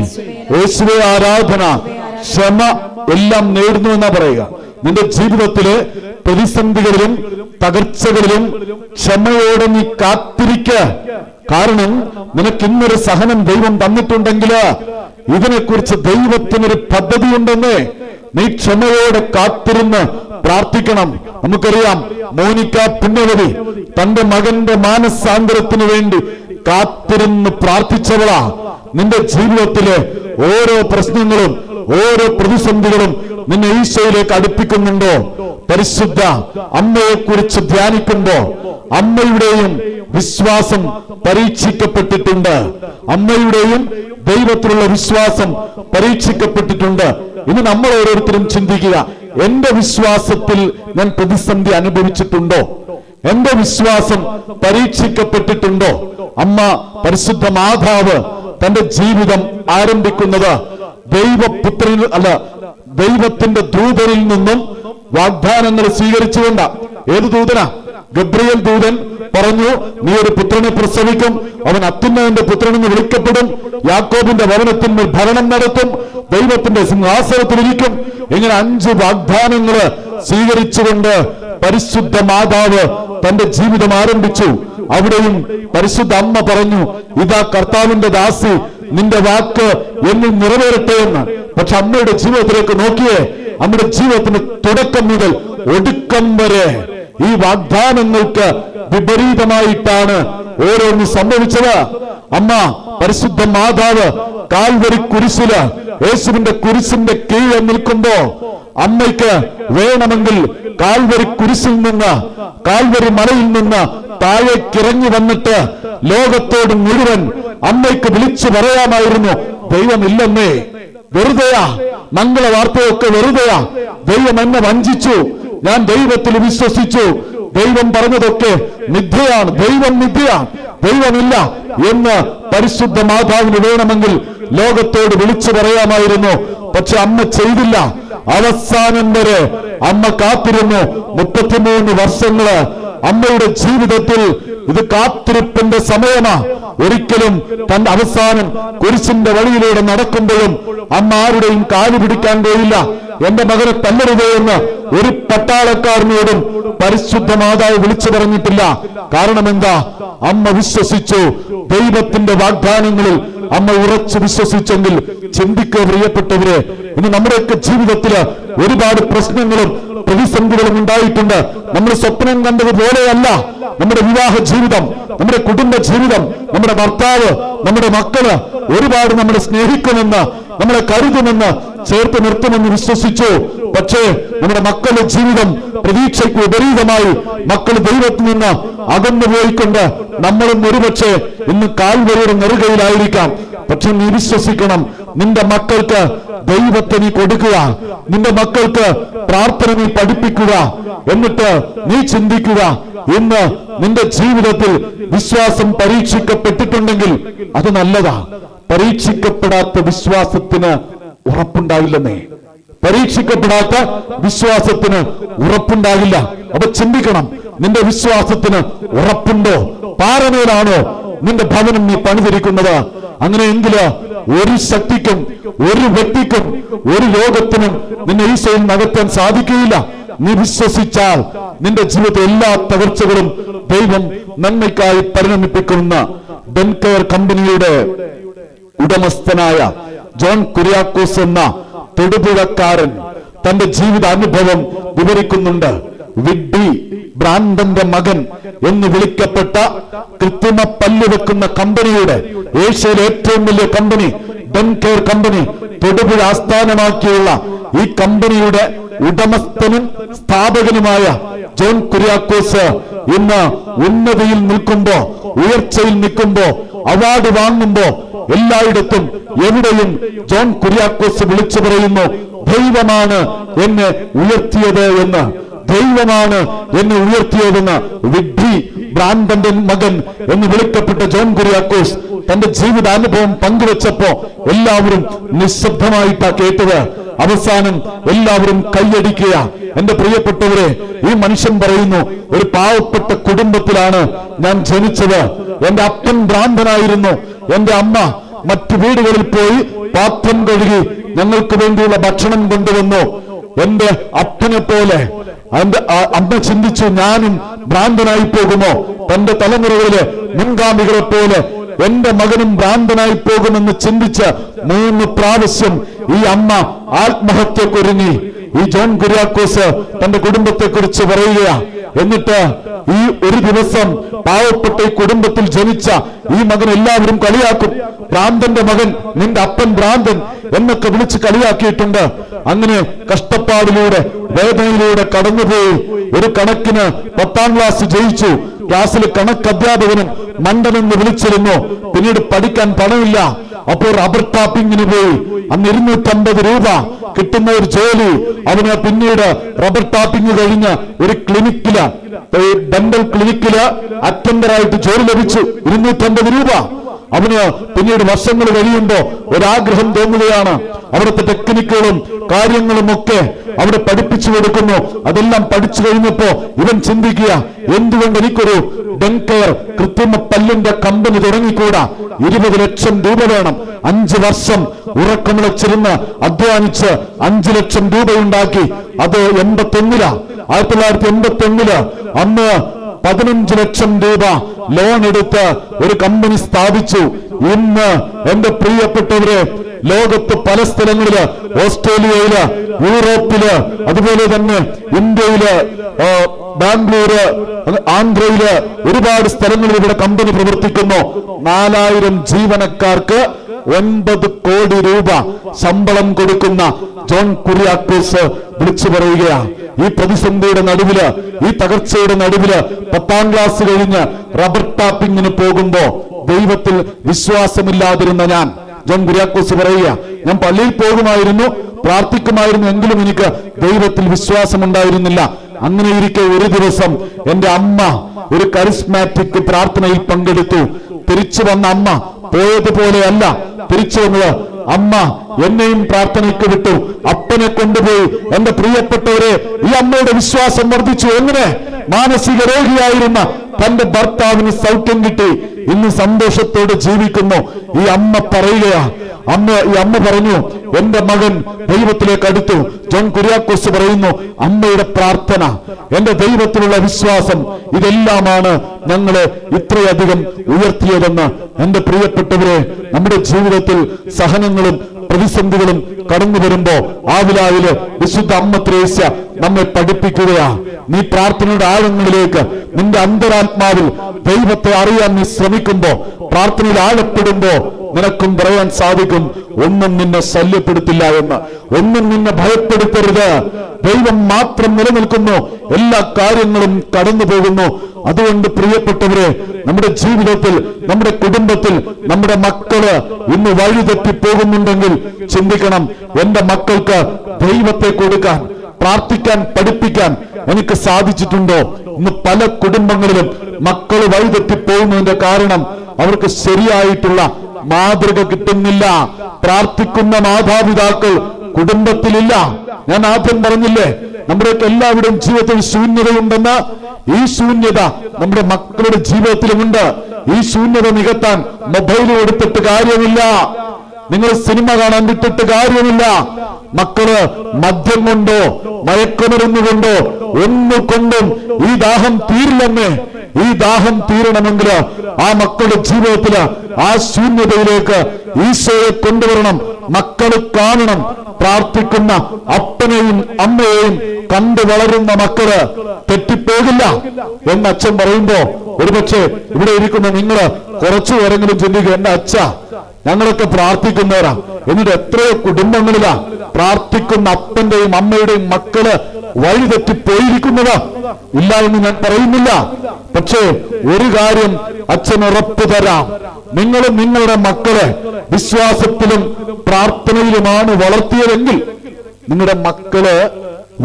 യേശുവേ ആരാധന. ക്ഷമ എല്ലാം നേടുന്നു എന്നാ പറയുക. നിന്റെ ജീവിതത്തിലെ പ്രതിസന്ധികളിലും തകർച്ചകളിലും ക്ഷമയോടെ നീ കാത്തിരിക്ക. കാരണം നിനക്ക് ഇന്നൊരു സഹനം ദൈവം തന്നിട്ടുണ്ടെങ്കിൽ ഇതിനെക്കുറിച്ച് ദൈവത്തിനൊരു പദ്ധതിയുണ്ടെന്ന് നീ ക്ഷമയോടെ കാത്തിരുന്ന് പ്രാർത്ഥിക്കണം. നമുക്കറിയാം, മോനിക്ക പുണ്യവതി തന്റെ മകന്റെ മാനസാന്തരത്തിന് വേണ്ടി കാത്തിരുന്ന് പ്രാർത്ഥിച്ചവളാ. നിന്റെ ജീവിതത്തിലെ ഓരോ പ്രശ്നങ്ങളും ഓരോ പ്രതിസന്ധികളും നിന്നെ ഈശോയിലേക്ക് അടുപ്പിക്കുന്നുണ്ടോ? പരിശുദ്ധ അമ്മയെ കുറിച്ച് ധ്യാനിക്കുമ്പോ അമ്മയുടെയും വിശ്വാസം പരീക്ഷിക്കപ്പെട്ടിട്ടുണ്ട്. അമ്മയുടെയും ദൈവത്തിലുള്ള വിശ്വാസം പരീക്ഷിക്കപ്പെട്ടിട്ടുണ്ട്. ഇനി നമ്മൾ ഓരോരുത്തരും ചിന്തിക്കുക, എന്റെ വിശ്വാസത്തിൽ ഞാൻ പ്രതിസന്ധി അനുഭവിച്ചിട്ടുണ്ടോ? എന്റെ വിശ്വാസം പരീക്ഷിക്കപ്പെട്ടിട്ടുണ്ടോ? അമ്മ പരിശുദ്ധ മാതാവ് തന്റെ ജീവിതം ആരംഭിക്കുന്നത് ദൈവപുത്രനിൽ അല്ല, ദൈവത്തിന്റെ ദൂതനിൽ നിന്നും വാഗ്ദാനങ്ങൾ സ്വീകരിച്ചുകൊണ്ട. ഏത് ദൂതനാ? ഗബ്രിയേൽ ദൂതൻ പറഞ്ഞു, നീ ഒരു പുത്രനെ പ്രസവിക്കും, അവൻ അത്യുന്നതന്റെ പുത്രൻ എന്ന് വിളിക്കപ്പെടും, യാക്കോബിന്റെ ഭവനത്തിന്മേൽ ഭരണം നടത്തും, ദൈവത്തിന്റെ സിംഹാസനത്തിലിരിക്കും. ഇങ്ങനെ 5 വാഗ്ദാനങ്ങള് സ്വീകരിച്ചുകൊണ്ട് പരിശുദ്ധ മാതാവ് തന്റെ ജീവിതം ആരംഭിച്ചു. അവിടെയും പരിശുദ്ധ അമ്മ പറഞ്ഞു, ഇതാ കർത്താവിന്റെ ദാസി, നിന്റെ വാക്ക് എന്നിൽ നിറവേറട്ടെ എന്ന്. പക്ഷെ അമ്മയുടെ ജീവിതത്തിലേക്ക് നോക്കിയേ, അമ്മയുടെ ജീവിതത്തിന് തുടക്കം മുതൽ ഒടുക്കം വരെ ഈ വാഗ്ദാനങ്ങൾക്ക് വിപരീതമായിട്ടാണ് ഓരോന്ന് സംഭവിച്ചത്. അമ്മ പരിശുദ്ധ മാതാവ് കാൽവരി കുരിശില് യേശുവിന്റെ കുരിശിന്റെ കീഴിൽ നിൽക്കുമ്പോ അമ്മയ്ക്ക് വേണമെങ്കിൽ കാൽവരി കുരിശിൽ നിന്ന്, കാൽവരി മലയിൽ നിന്ന് താഴേക്കിറങ്ങി വന്നിട്ട് ലോകത്തോട് മുഴുവൻ അമ്മയ്ക്ക് വിളിച്ചു പറയാമായിരുന്നു, ദൈവമില്ലെന്നേ, വെറുതെയാ, മംഗള വാർത്തയൊക്കെ വെറുതെയാ, ദൈവം എന്നെ വഞ്ചിച്ചു, ഞാൻ ദൈവത്തിൽ വിശ്വസിച്ചു, ദൈവം പറഞ്ഞതൊക്കെ മിഥ്യയാണ്, ദൈവം മിഥ്യയാണ്, ദൈവമില്ല എന്ന് പരിശുദ്ധ മാതാവിന് വേണമെങ്കിൽ ലോകത്തോട് വിളിച്ചു പറയാമായിരുന്നു. പക്ഷെ അമ്മ ചെയ്തില്ല. അവസാനം വരെ അമ്മ കാത്തിരുന്നു. 33 വർഷങ്ങള് അമ്മയുടെ ജീവിതത്തിൽ ഇത് കാത്തിരിപ്പിന്റെ സമയമാ. ഒരിക്കലും തന്റെ അവസാനം കുരിശിന്റെ വഴിയിലൂടെ നടക്കുമ്പോഴും അമ്മ ആരുടെയും കാല് പിടിക്കാൻ പോയില്ല. എന്റെ മകനെ തല്ലരുതേ എന്ന് ഒരു പട്ടാളക്കാരനോടും പരിശുദ്ധ മാതാവ് വിളിച്ചു പറഞ്ഞിട്ടില്ല. കാരണം എന്താ? അമ്മ വിശ്വസിച്ചു. ദൈവത്തിന്റെ വാഗ്ദാനങ്ങളിൽ അമ്മ ഉറച്ചു വിശ്വസിച്ചെങ്കിൽ ചിന്തിക്കുക പ്രിയപ്പെട്ടവരെ, ഇനി നമ്മുടെയൊക്കെ ജീവിതത്തില് ഒരുപാട് പ്രശ്നങ്ങളും പ്രതിസന്ധികളും ഉണ്ടായിട്ടുണ്ട്. നമ്മൾ സ്വപ്നം കണ്ടതുപോലെയല്ല നമ്മുടെ വിവാഹ ജീവിതം, നമ്മുടെ കുടുംബ ജീവിതം, നമ്മുടെ ഭർത്താവ്, നമ്മുടെ മക്കള് ഒരുപാട് നമ്മളെ സ്നേഹിക്കുമെന്ന്, നമ്മളെ കരുതുമെന്ന്, ചേർത്ത് നിർത്തുമെന്ന് വിശ്വസിച്ചു. പക്ഷേ നമ്മുടെ മക്കളുടെ ജീവിതം പ്രതീക്ഷയ്ക്ക് വിപരീതമായി മക്കൾ ദൈവത്തിൽ നിന്ന് അകന്നു പോയിക്കൊണ്ട് നമ്മളും ഒരുപക്ഷെ ഇന്ന് കാൽവരിയുടെ നെറുകയിലായിരിക്കാം. പക്ഷെ നീ വിശ്വസിക്കണം, നിന്റെ മക്കൾക്ക് ദൈവത്തെ നീ കൊടുക്കുക, നിന്റെ മക്കൾക്ക് പ്രാർത്ഥന നീ പഠിപ്പിക്കുക. എന്നിട്ട് നീ ചിന്തിക്കുക, ഇന്ന് നിന്റെ ജീവിതത്തിൽ വിശ്വാസം പരീക്ഷിക്കപ്പെട്ടിട്ടുണ്ടെങ്കിൽ അത് നല്ലതാ. പരീക്ഷിക്കപ്പെടാത്ത വിശ്വാസത്തിന് ഉറപ്പുണ്ടാവില്ലെന്നേ. പരീക്ഷിക്കപ്പെടാത്ത വിശ്വാസത്തിന് ഉറപ്പുണ്ടാകില്ല. അപ്പൊ ചിന്തിക്കണം, നിന്റെ വിശ്വാസത്തിന് ഉറപ്പുണ്ടോ? പാറമേലാണോ നിന്റെ ഭവനം നീ പണിതിരിക്കുന്നത്? അങ്ങനെയെങ്കില് ഒരു ശക്തിക്കും, ഒരു വ്യക്തിക്കും, ഒരു ലോകത്തിനും നിന്നെ ഈശോയിൽ നകത്താൻ സാധിക്കുകയില്ല. നീ വിശ്വസിച്ചാൽ നിന്റെ ജീവിതത്തെ എല്ലാ തകർച്ചകളും ദൈവം നന്മയ്ക്കായി പരിണമിപ്പിക്കുന്ന ബെൻകെയർ കമ്പനിയുടെ ഉടമസ്ഥനായ ജോൺ കുര്യാക്കോസ് എന്ന തൊടുപുഴക്കാരൻ തന്റെ ജീവിതാനുഭവം വിവരിക്കുന്നുണ്ട്. വിഡ്ഡി ബ്രാൻഡന്റെ മകൻ എന്ന് വിളിക്കപ്പെട്ട കൃത്രിമ പല്ല് വെക്കുന്ന കമ്പനിയുടെ, ഏഷ്യയിലെ ഏറ്റവും വലിയ കമ്പനി ബെൻകെയർ കമ്പനി, തൊടുപുഴ ആസ്ഥാനമാക്കിയുള്ള ഈ കമ്പനിയുടെ ഉടമസ്ഥനും സ്ഥാപകനുമായ ജോൺ കുര്യാക്കോസ് ഇന്ന് ഉന്നതിയിൽ നിൽക്കുമ്പോ, ഉയർച്ചയിൽ നിൽക്കുമ്പോ, അവാർഡ് വാങ്ങുമ്പോ എല്ലായിടത്തും എവിടെയും ജോൺ കുര്യാക്കോസ് വിളിച്ചു പറയുന്നു, ദൈവമാണ് എന്നെ ഉയർത്തിയത് എന്ന്, ദൈവമാണ് എന്നെ ഉയർത്തിയതെന്ന്. വിഡ്ഢി ബ്രാൻഡന്റെ മകൻ എന്ന് വിളിക്കപ്പെട്ട ജോൺ കുര്യാക്കോസ് തന്റെ ജീവിതാനുഭവം പങ്കുവെച്ചപ്പോ എല്ലാവരും നിശബ്ദമായിട്ടാ കേട്ടത്. അവസാനം എല്ലാവരും കൈയടിക്കുക. എന്റെ പ്രിയപ്പെട്ടവരെ, ഈ മനുഷ്യൻ പറയുന്നു, ഒരു പാവപ്പെട്ട കുടുംബത്തിലാണ് ഞാൻ ജനിച്ചത്. എന്റെ അപ്പൻ ഭ്രാന്തനായിരുന്നു. എന്റെ അമ്മ മറ്റു വീടുകളിൽ പോയി പാത്രം കഴുകി ഞങ്ങൾക്ക് വേണ്ടിയുള്ള ഭക്ഷണം കൊണ്ടുവന്നു. എന്റെ അപ്പനെ പോലെ എന്റെ അമ്മ ചിന്തിച്ചു, ഞാനും ഭ്രാന്തനായി പോകുമോ? തന്റെ തലമുറകളിലെ മുൻഗാമികളെ പോലെ എന്റെ മകനും ഭ്രാന്തനായി പോകുമെന്ന് ചിന്തിച്ച് 3 പ്രാവശ്യം ഈ അമ്മ ആത്മഹത്യക്കൊരുങ്ങി. ഈ ജോൺ കുര്യാക്കോസ് തന്റെ കുടുംബത്തെ കുറിച്ച് പറയുക. എന്നിട്ട് ഈ ഒരു ദിവസം പാവപ്പെട്ട ഈ കുടുംബത്തിൽ ജനിച്ച ഈ മകൻ എല്ലാവരും കളിയാക്കും. ഭ്രാന്തന്റെ മകൻ, നിന്റെ അപ്പൻ ഭ്രാന്തൻ എന്നൊക്കെ വിളിച്ച് കളിയാക്കിയിട്ടുണ്ട്. അങ്ങനെ കഷ്ടപ്പാടിലൂടെ, വേദനയിലൂടെ കടന്നുപോയി ഒരു കണക്കിന് 10ാം ക്ലാസ് ജയിച്ചു. ക്ലാസ്സിൽ കണക്ക് അധ്യാപകനും മണ്ടനെന്ന് വിളിച്ചിരുന്നു. പിന്നീട് പഠിക്കാൻ പണമില്ല. അപ്പോൾ റബ്ബർ ടാപ്പിങ്ങിന് പോയി. അന്ന് 250 രൂപ കിട്ടുന്ന ഒരു ജോലി അവന് പിന്നീട് റബ്ബർ ടാപ്പിംഗ് കഴിഞ്ഞ് ഒരു ക്ലിനിക്കില്, ഡെന്റൽ ക്ലിനിക്കില് അറ്റൻഡറായിട്ട് ജോലി ലഭിച്ചു. 250 രൂപ. അവന് പിന്നീട് വർഷങ്ങൾ കഴിയുമ്പോ ഒരാഗ്രഹം തോന്നുകയാണ്. അവിടുത്തെ ടെക്നിക്കുകളും കാര്യങ്ങളും ഒക്കെ അവിടെ പഠിപ്പിച്ചു കൊടുക്കുന്നു. അതെല്ലാം പഠിച്ചു കഴിഞ്ഞപ്പോ ഇവൻ ചിന്തിക്കുക, എന്തുകൊണ്ട് എനിക്കൊരു ബെൻകെയർ കൃത്രിമ പല്ലിന്റെ കമ്പനി തുടങ്ങിക്കൂടാ? 20 ലക്ഷം രൂപ വേണം. 5 വർഷം ഉറക്കമുളച്ചിരുന്ന് അധ്വാനിച്ച് 5 ലക്ഷം രൂപയുണ്ടാക്കി. അത് 1981 അന്ന് 15 ലക്ഷം രൂപ ലോൺ എടുത്ത് ഒരു കമ്പനി സ്ഥാപിച്ചു. ഇന്ന് എന്റെ പ്രിയപ്പെട്ടവരെ, ലോകത്ത് പല സ്ഥലങ്ങളില്, ഓസ്ട്രേലിയയില്, യൂറോപ്പില്, അതുപോലെ തന്നെ ഇന്ത്യയില്, ബാംഗ്ലൂര്, ആന്ധ്രയില്, ഒരുപാട് സ്ഥലങ്ങളിൽ ഇവിടെ കമ്പനി പ്രവർത്തിക്കുന്നു. 4000 ജീവനക്കാർക്ക് 9 കോടി രൂപ ശമ്പളം കൊടുക്കുന്ന ജോൺ കുര്യാക്കോസ് വിളിച്ചു പറയുകയാണ്. ഈ പ്രതിസന്ധിയുടെ നടുവില്, ഈ തകർച്ചയുടെ നടുവില് 10ാം ക്ലാസ് കഴിഞ്ഞ് റബ്ബർ ടാപ്പിങ്ങിന് പോകുമ്പോ ദൈവത്തിൽ വിശ്വാസമില്ലാതിരുന്ന ഞാൻ, ജോൺ കുര്യാക്കോസ് പറയുക, ഞാൻ പള്ളിയിൽ പോകുമായിരുന്നു, പ്രാർത്ഥിക്കുമായിരുന്നു, എങ്കിലും എനിക്ക് ദൈവത്തിൽ വിശ്വാസമുണ്ടായിരുന്നില്ല. അങ്ങനെ ഇരിക്കെ ഒരു ദിവസം എന്റെ അമ്മ ഒരു കരിസ്മാറ്റിക് പ്രാർത്ഥനയിൽ പങ്കെടുത്തു. തിരിച്ചു വന്ന അമ്മ പോയതുപോലെയല്ല തിരിച്ചു വന്നത്. അമ്മ എന്നെയും പ്രാർത്ഥനയ്ക്ക് വിട്ടു. അപ്പനെ കൊണ്ടുപോയി. എന്റെ പ്രിയപ്പെട്ടവരെ, ഈ അമ്മയുടെ വിശ്വാസം വർദ്ധിച്ചു. എങ്ങനെ? മാനസിക രോഗിയായിരുന്ന തന്റെ ഭർത്താവിന് സൗഖ്യം കിട്ടി. ഇന്ന് സന്തോഷത്തോടെ ജീവിക്കുന്നു. ഈ അമ്മ പറയുകയാ, ഈ അമ്മ പറഞ്ഞു, എന്റെ മകൻ ദൈവത്തിലേക്ക് അടുത്തു. ജോൺ കുര്യാക്കോസ് പറയുന്നു, അമ്മയുടെ പ്രാർത്ഥന, എന്റെ ദൈവത്തിലുള്ള വിശ്വാസം, ഇതെല്ലാമാണ് ഞങ്ങളെ ഇത്രയധികം ഉയർത്തിയതെന്ന്. എന്റെ പ്രിയപ്പെട്ടവരെ, നമ്മുടെ ജീവിതത്തിൽ സഹനങ്ങളും പ്രതിസന്ധികളും കടന്നു വരുമ്പോ ആവിലാവില് വിശുദ്ധ അമ്മ ത്രേസ്യ നമ്മെ പഠിപ്പിക്കുകയാ. നീ പ്രാർത്ഥനയുടെ ആഴങ്ങളിലേക്ക്, നിന്റെ അന്തരാത്മാവിൽ ദൈവത്തെ അറിയാൻ നീ ശ്രമിക്കുമ്പോ, പ്രാർത്ഥനയിൽ ആഴപ്പെടുമ്പോ നിനക്കും പറയാൻ സാധിക്കും, ഒന്നും നിന്നെ ശല്യപ്പെടുത്തില്ല എന്ന്. ഒന്നും നിന്നെ ഭയപ്പെടുത്തരുത്. ദൈവം മാത്രം നിലനിൽക്കുന്നു, എല്ലാ കാര്യങ്ങളും കടന്നു പോകുന്നു. അതുകൊണ്ട് പ്രിയപ്പെട്ടവരെ, നമ്മുടെ ജീവിതത്തിൽ, നമ്മുടെ കുടുംബത്തിൽ, നമ്മുടെ മക്കള് ഇന്ന് വഴിതെറ്റി പോകുന്നുണ്ടെങ്കിൽ ചിന്തിക്കണം, എന്റെ മക്കൾക്ക് ദൈവത്തെ കൊടുക്കാൻ, പ്രാർത്ഥിക്കാൻ, പഠിപ്പിക്കാൻ എനിക്ക് സാധിച്ചിട്ടുണ്ടോ? ഇന്ന് പല കുടുംബങ്ങളിലും മക്കൾ വഴിതെറ്റി പോകുന്നതിന്റെ കാരണം അവർക്ക് ശരിയായിട്ടുള്ള മാതൃക കിട്ടുന്നില്ല. പ്രാർത്ഥിക്കുന്ന മാതാപിതാക്കൾ കുടുംബത്തിലില്ല. ഞാൻ ആദ്യം പറഞ്ഞില്ലേ, നമ്മുടെയൊക്കെ എല്ലാവരുടെയും ജീവിതത്തിൽ ശൂന്യതയുണ്ടെന്ന്. ഈ ശൂന്യത നമ്മുടെ മക്കളുടെ ജീവിതത്തിലുമുണ്ട്. ഈ ശൂന്യത നികത്താൻ മൊബൈൽ കൊടുത്തിട്ട് കാര്യമില്ല, നിങ്ങൾ സിനിമ കാണാൻ വിട്ടിട്ട് കാര്യമില്ല. മക്കള് മദ്യം കൊണ്ടോ മയക്കുമരുന്ന് കൊണ്ടോ ഒന്നുകൊണ്ടും ഈ ദാഹം തീരില്ലെന്ന്. ഈ ദാഹം തീരണമെങ്കിൽ ആ മക്കളുടെ ജീവിതത്തില് ആ ശൂന്യതയിലേക്ക് ഈശോയെ കൊണ്ടുവരണം. മക്കള് കാണണം, പ്രാർത്ഥിക്കുന്ന അപ്പനെയും അമ്മയെയും കണ്ടു വളരുന്ന മക്കള് തെറ്റിപ്പോകില്ല എന്ന് അച്ഛൻ പറയുമ്പോ ഒരുപക്ഷെ ഇവിടെ ഇരിക്കുന്ന നിങ്ങള് കുറച്ചു പേരെങ്കിലും ചിന്തിക്കുക, എന്റെ അച്ഛ ഞങ്ങളൊക്കെ പ്രാർത്ഥിക്കുന്നവരാ, എന്നിട്ട് എത്രയോ കുടുംബങ്ങളിലാ പ്രാർത്ഥിക്കുന്ന അപ്പന്റെയും അമ്മയുടെയും മക്കള് വഴിതെറ്റിപ്പോയിരിക്കുന്നത്. ഇല്ല എന്ന് ഞാൻ പറയുന്നില്ല. പക്ഷേ ഒരു കാര്യം അച്ഛൻ ഉറപ്പു തരാം, നിങ്ങളും നിങ്ങളുടെ മക്കളെ വിശ്വാസത്തിലും പ്രാർത്ഥനയിലുമാണ് വളർത്തിയതെങ്കിൽ നിങ്ങളുടെ മക്കള്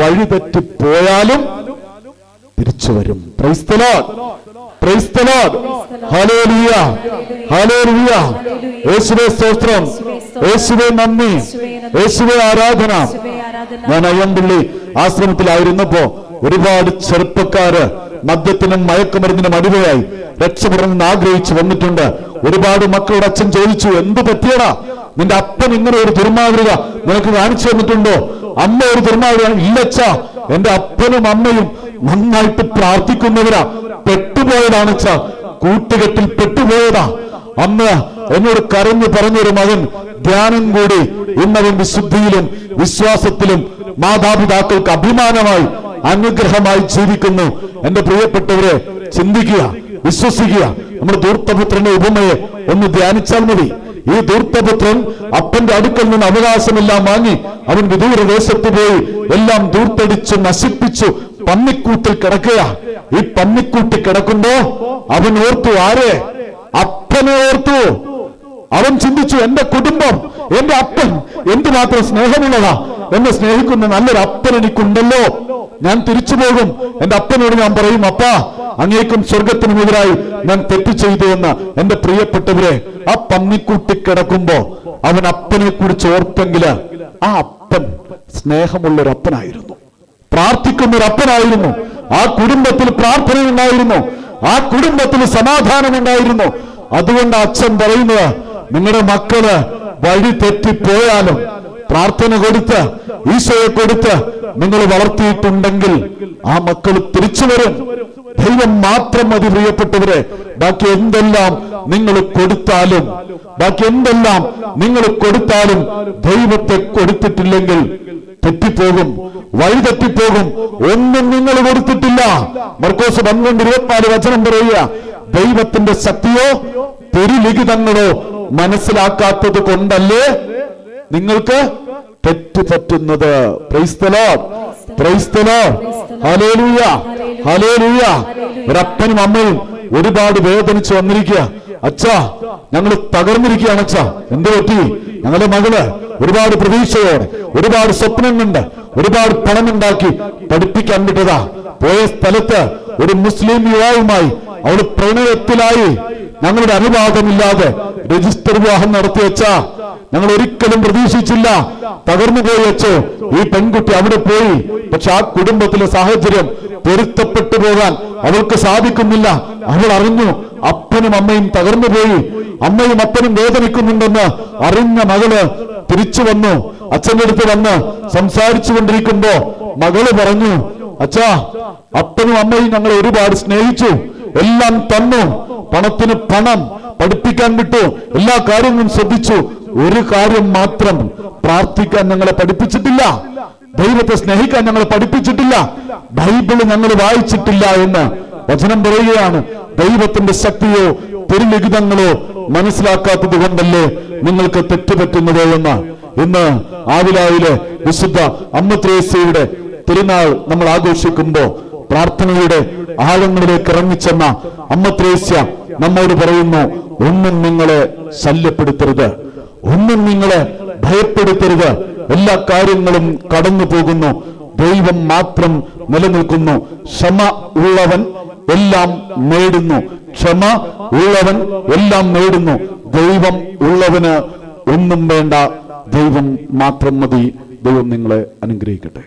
വഴിതെറ്റിപ്പോയാലും തിരിച്ചു വരും. Price the Lord, praise the Lord, hallelujah, hallelujah. യേശുവേ സ്തോത്രം, യേശുവേ നന്ദി, യേശുവേ ആരാധന. ഞാൻ അയ്യമ്പള്ളി ആശ്രമത്തിലായിരുന്നപ്പോ ഒരുപാട് ചെറുപ്പക്കാര് മദ്യത്തിനും മയക്കുമരുന്നിനും അടിമയായി രക്ഷപ്പെടണമെന്ന് ആഗ്രഹിച്ചു വന്നിട്ടുണ്ട്. ഒരുപാട് മക്കളുടെ അച്ഛൻ ചോദിച്ചു, എന്ത് പറ്റിയടാ, നിന്റെ അപ്പൻ ഇങ്ങനെ ഒരു ദുർമാതൃക നിനക്ക് കാണിച്ചു തന്നിട്ടുണ്ടോ? അമ്മ ഒരു ദുർമാതൃക? ഇല്ലച്ചാ, എന്റെ അപ്പനും അമ്മയും നന്നായിട്ട് പ്രാർത്ഥിക്കുന്നവരാ, പെട്ടുപോയതാണച്ചാ, കൂട്ടുകെട്ടിൽ പെട്ടുപോയതാ. അന്ന് എന്നോട് കരഞ്ഞു പറഞ്ഞൊരു മകൻ ധ്യാനം കൂടി ഇന്നവൻ വിശുദ്ധിയിലും വിശ്വാസത്തിലും മാതാപിതാക്കൾക്ക് അഭിമാനമായി അനുഗ്രഹമായി ജീവിക്കുന്നു. എന്റെ പ്രിയപ്പെട്ടവരെ, ചിന്തിക്കുക, വിശ്വസിക്കുക. നമ്മുടെ ധൂർത്തപുത്രന്റെ ഉപമയെ ഒന്ന് ധ്യാനിച്ചാൽ മതി. ഈ ധൂർത്തപുത്രൻ അപ്പന്റെ അടുക്കൽ നിന്ന് അവകാശമെല്ലാം വാങ്ങി അവൻ വിദൂരദേശത്ത് പോയി എല്ലാം ധൂർത്തടിച്ചു നശിപ്പിച്ചു പന്നിക്കൂട്ടിൽ കിടക്കുക. ഈ പന്നിക്കൂട്ടിൽ കിടക്കുമ്പോ അവൻ ഓർത്തു, ആരെ? അപ്പനെ ഓർത്തു. അവൻ ചിന്തിച്ചു, എന്റെ കുടുംബം, എന്റെ അപ്പൻ എന്തുമാത്രം സ്നേഹമുള്ളതാ, എന്നെ സ്നേഹിക്കുന്ന നല്ലൊരു അപ്പൻ എനിക്കുണ്ടല്ലോ. ഞാൻ തിരിച്ചു പോകും, എന്റെ അപ്പനോട് ഞാൻ പറയും, അപ്പാ അങ്ങേക്കും സ്വർഗത്തിനുമെതിരായി ഞാൻ തെറ്റ് ചെയ്തു എന്ന്. എന്റെ പ്രിയപ്പെട്ടവരെ, ആ പന്നിക്കൂട്ടി കിടക്കുമ്പോ അവൻ അപ്പനെ കുറിച്ച് ഓർത്തെങ്കില് ആ അപ്പൻ സ്നേഹമുള്ളൊരു അപ്പനായിരുന്നു, പ്രാർത്ഥിക്കുന്ന ഒരു അപ്പനായിരുന്നു. ആ കുടുംബത്തിൽ പ്രാർത്ഥനയുണ്ടായിരുന്നു, ആ കുടുംബത്തിൽ സമാധാനമുണ്ടായിരുന്നു. അതുകൊണ്ട് അച്ഛൻ പറയുന്നത്, നിങ്ങളുടെ മക്കള് വഴി തെറ്റിപ്പോയാലും പ്രാർത്ഥന കൊടുത്ത് ഈശോയെ കൊടുത്ത് നിങ്ങൾ വളർത്തിയിട്ടുണ്ടെങ്കിൽ ആ മക്കൾ തിരിച്ചു വരും. ദൈവം മാത്രം മതി പ്രിയപ്പെട്ടവരെ. ബാക്കി എന്തെല്ലാം നിങ്ങൾ കൊടുത്താലും, ബാക്കി എന്തെല്ലാം നിങ്ങൾ കൊടുത്താലും ദൈവത്തെ കൊടുത്തിട്ടില്ലെങ്കിൽ തെറ്റിപ്പോകും, വഴിതെറ്റിപ്പോകും. ഒന്നും നിങ്ങൾ കൊടുത്തിട്ടില്ല. മർക്കോസ് 12:24 വചനം പറയുക, ദൈവത്തിന്റെ ശക്തിയോ തിരുലിഖിതങ്ങളോ മനസ്സിലാക്കാത്തത് കൊണ്ടല്ലേ നിങ്ങൾക്ക് തെറ്റ് പറ്റുന്നത്. Praise the Lord, praise the Lord, hallelujah, hallelujah. ഒരപ്പനും അമ്മയും ഒരുപാട് വേദനിച്ച് വന്നിരിക്കുക. അച്ഛാ, ഞങ്ങൾ തകർന്നിരിക്കുകയാണ് അച്ഛാ. എന്ത് പറ്റി? ഞങ്ങളുടെ മകള് ഒരുപാട് പ്രതീക്ഷയോടെ, ഒരുപാട് സ്വപ്നം കണ്ട്, ഒരുപാട് പണമുണ്ടാക്കി പഠിപ്പിക്കാൻ വിട്ടതാ. പോയ സ്ഥലത്ത് ഒരു മുസ്ലിം യുവാവുമായി അവൾ പ്രണയത്തിലായി. ഞങ്ങളുടെ അനുവാദമില്ലാതെ രജിസ്റ്റർ വിവാഹം നടത്തി വെച്ചാ. ഞങ്ങൾ ഒരിക്കലും പ്രതീക്ഷിച്ചില്ല. തകർന്നു പോയി വെച്ചോ. ഈ പെൺകുട്ടി അവിടെ പോയി. പക്ഷെ ആ കുടുംബത്തിലെ സാഹചര്യം പൊരുത്തപ്പെട്ടു പോകാൻ അവൾക്ക് സാധിക്കുന്നില്ല. അവൾ അറിഞ്ഞു അപ്പനും അമ്മയും തകർന്നു പോയി, അമ്മയും അപ്പനും വേദനിക്കുന്നുണ്ടെന്ന് അറിഞ്ഞ മകള് തിരിച്ചു വന്നു. അച്ഛൻ്റെ അടുത്ത് വന്ന് സംസാരിച്ചു കൊണ്ടിരിക്കുമ്പോ മകള് പറഞ്ഞു, അച്ഛാ, അപ്പനും അമ്മയും ഞങ്ങളെ ഒരുപാട് സ്നേഹിച്ചു, എല്ലാം തന്നു, പണത്തിന് പണം, പഠിപ്പിക്കാൻ വിട്ടു, എല്ലാ കാര്യങ്ങളും ശ്രദ്ധിച്ചു. ഒരു കാര്യം മാത്രം, പ്രാർത്ഥിക്കാൻ ഞങ്ങളെ പഠിപ്പിച്ചിട്ടില്ല, ദൈവത്തെ സ്നേഹിക്കാൻ ഞങ്ങളെ പഠിപ്പിച്ചിട്ടില്ല, ബൈബിള് ഞങ്ങൾ വായിച്ചിട്ടില്ല എന്ന് വചനം പറയുകയാണ്. ദൈവത്തിന്റെ ശക്തിയോ തിരുലിഖിതങ്ങളോ മനസ്സിലാക്കാത്തത് കൊണ്ടല്ലേ നിങ്ങൾക്ക് തെറ്റുപറ്റുന്നത് എന്ന് ഇന്ന് ആവിലായിലെ വിശുദ്ധ അമ്മ ത്രേസ്യയുടെ തിരുനാൾ നമ്മൾ ആഘോഷിക്കുമ്പോ പ്രാർത്ഥനയുടെ ആഴങ്ങളിലേക്ക് ഇറങ്ങിച്ചെന്ന അമ്മ ത്രേസ്യ നമ്മോട് പറയുന്നു, ഒന്നും നിങ്ങളെ ശല്യപ്പെടുത്തരുത്, ഒന്നും നിങ്ങളെ ഭയപ്പെടുത്തരുത്. എല്ലാ കാര്യങ്ങളും കടന്നു പോകുന്നു, ദൈവം മാത്രം നിലനിൽക്കുന്നു. ക്ഷമ ഉള്ളവൻ എല്ലാം നേടുന്നു, ക്ഷമ ഉള്ളവൻ എല്ലാം നേടുന്നു. ദൈവം ഉള്ളവന് ഒന്നും വേണ്ട, ദൈവം മാത്രം മതി. ദൈവം നിങ്ങളെ അനുഗ്രഹിക്കട്ടെ.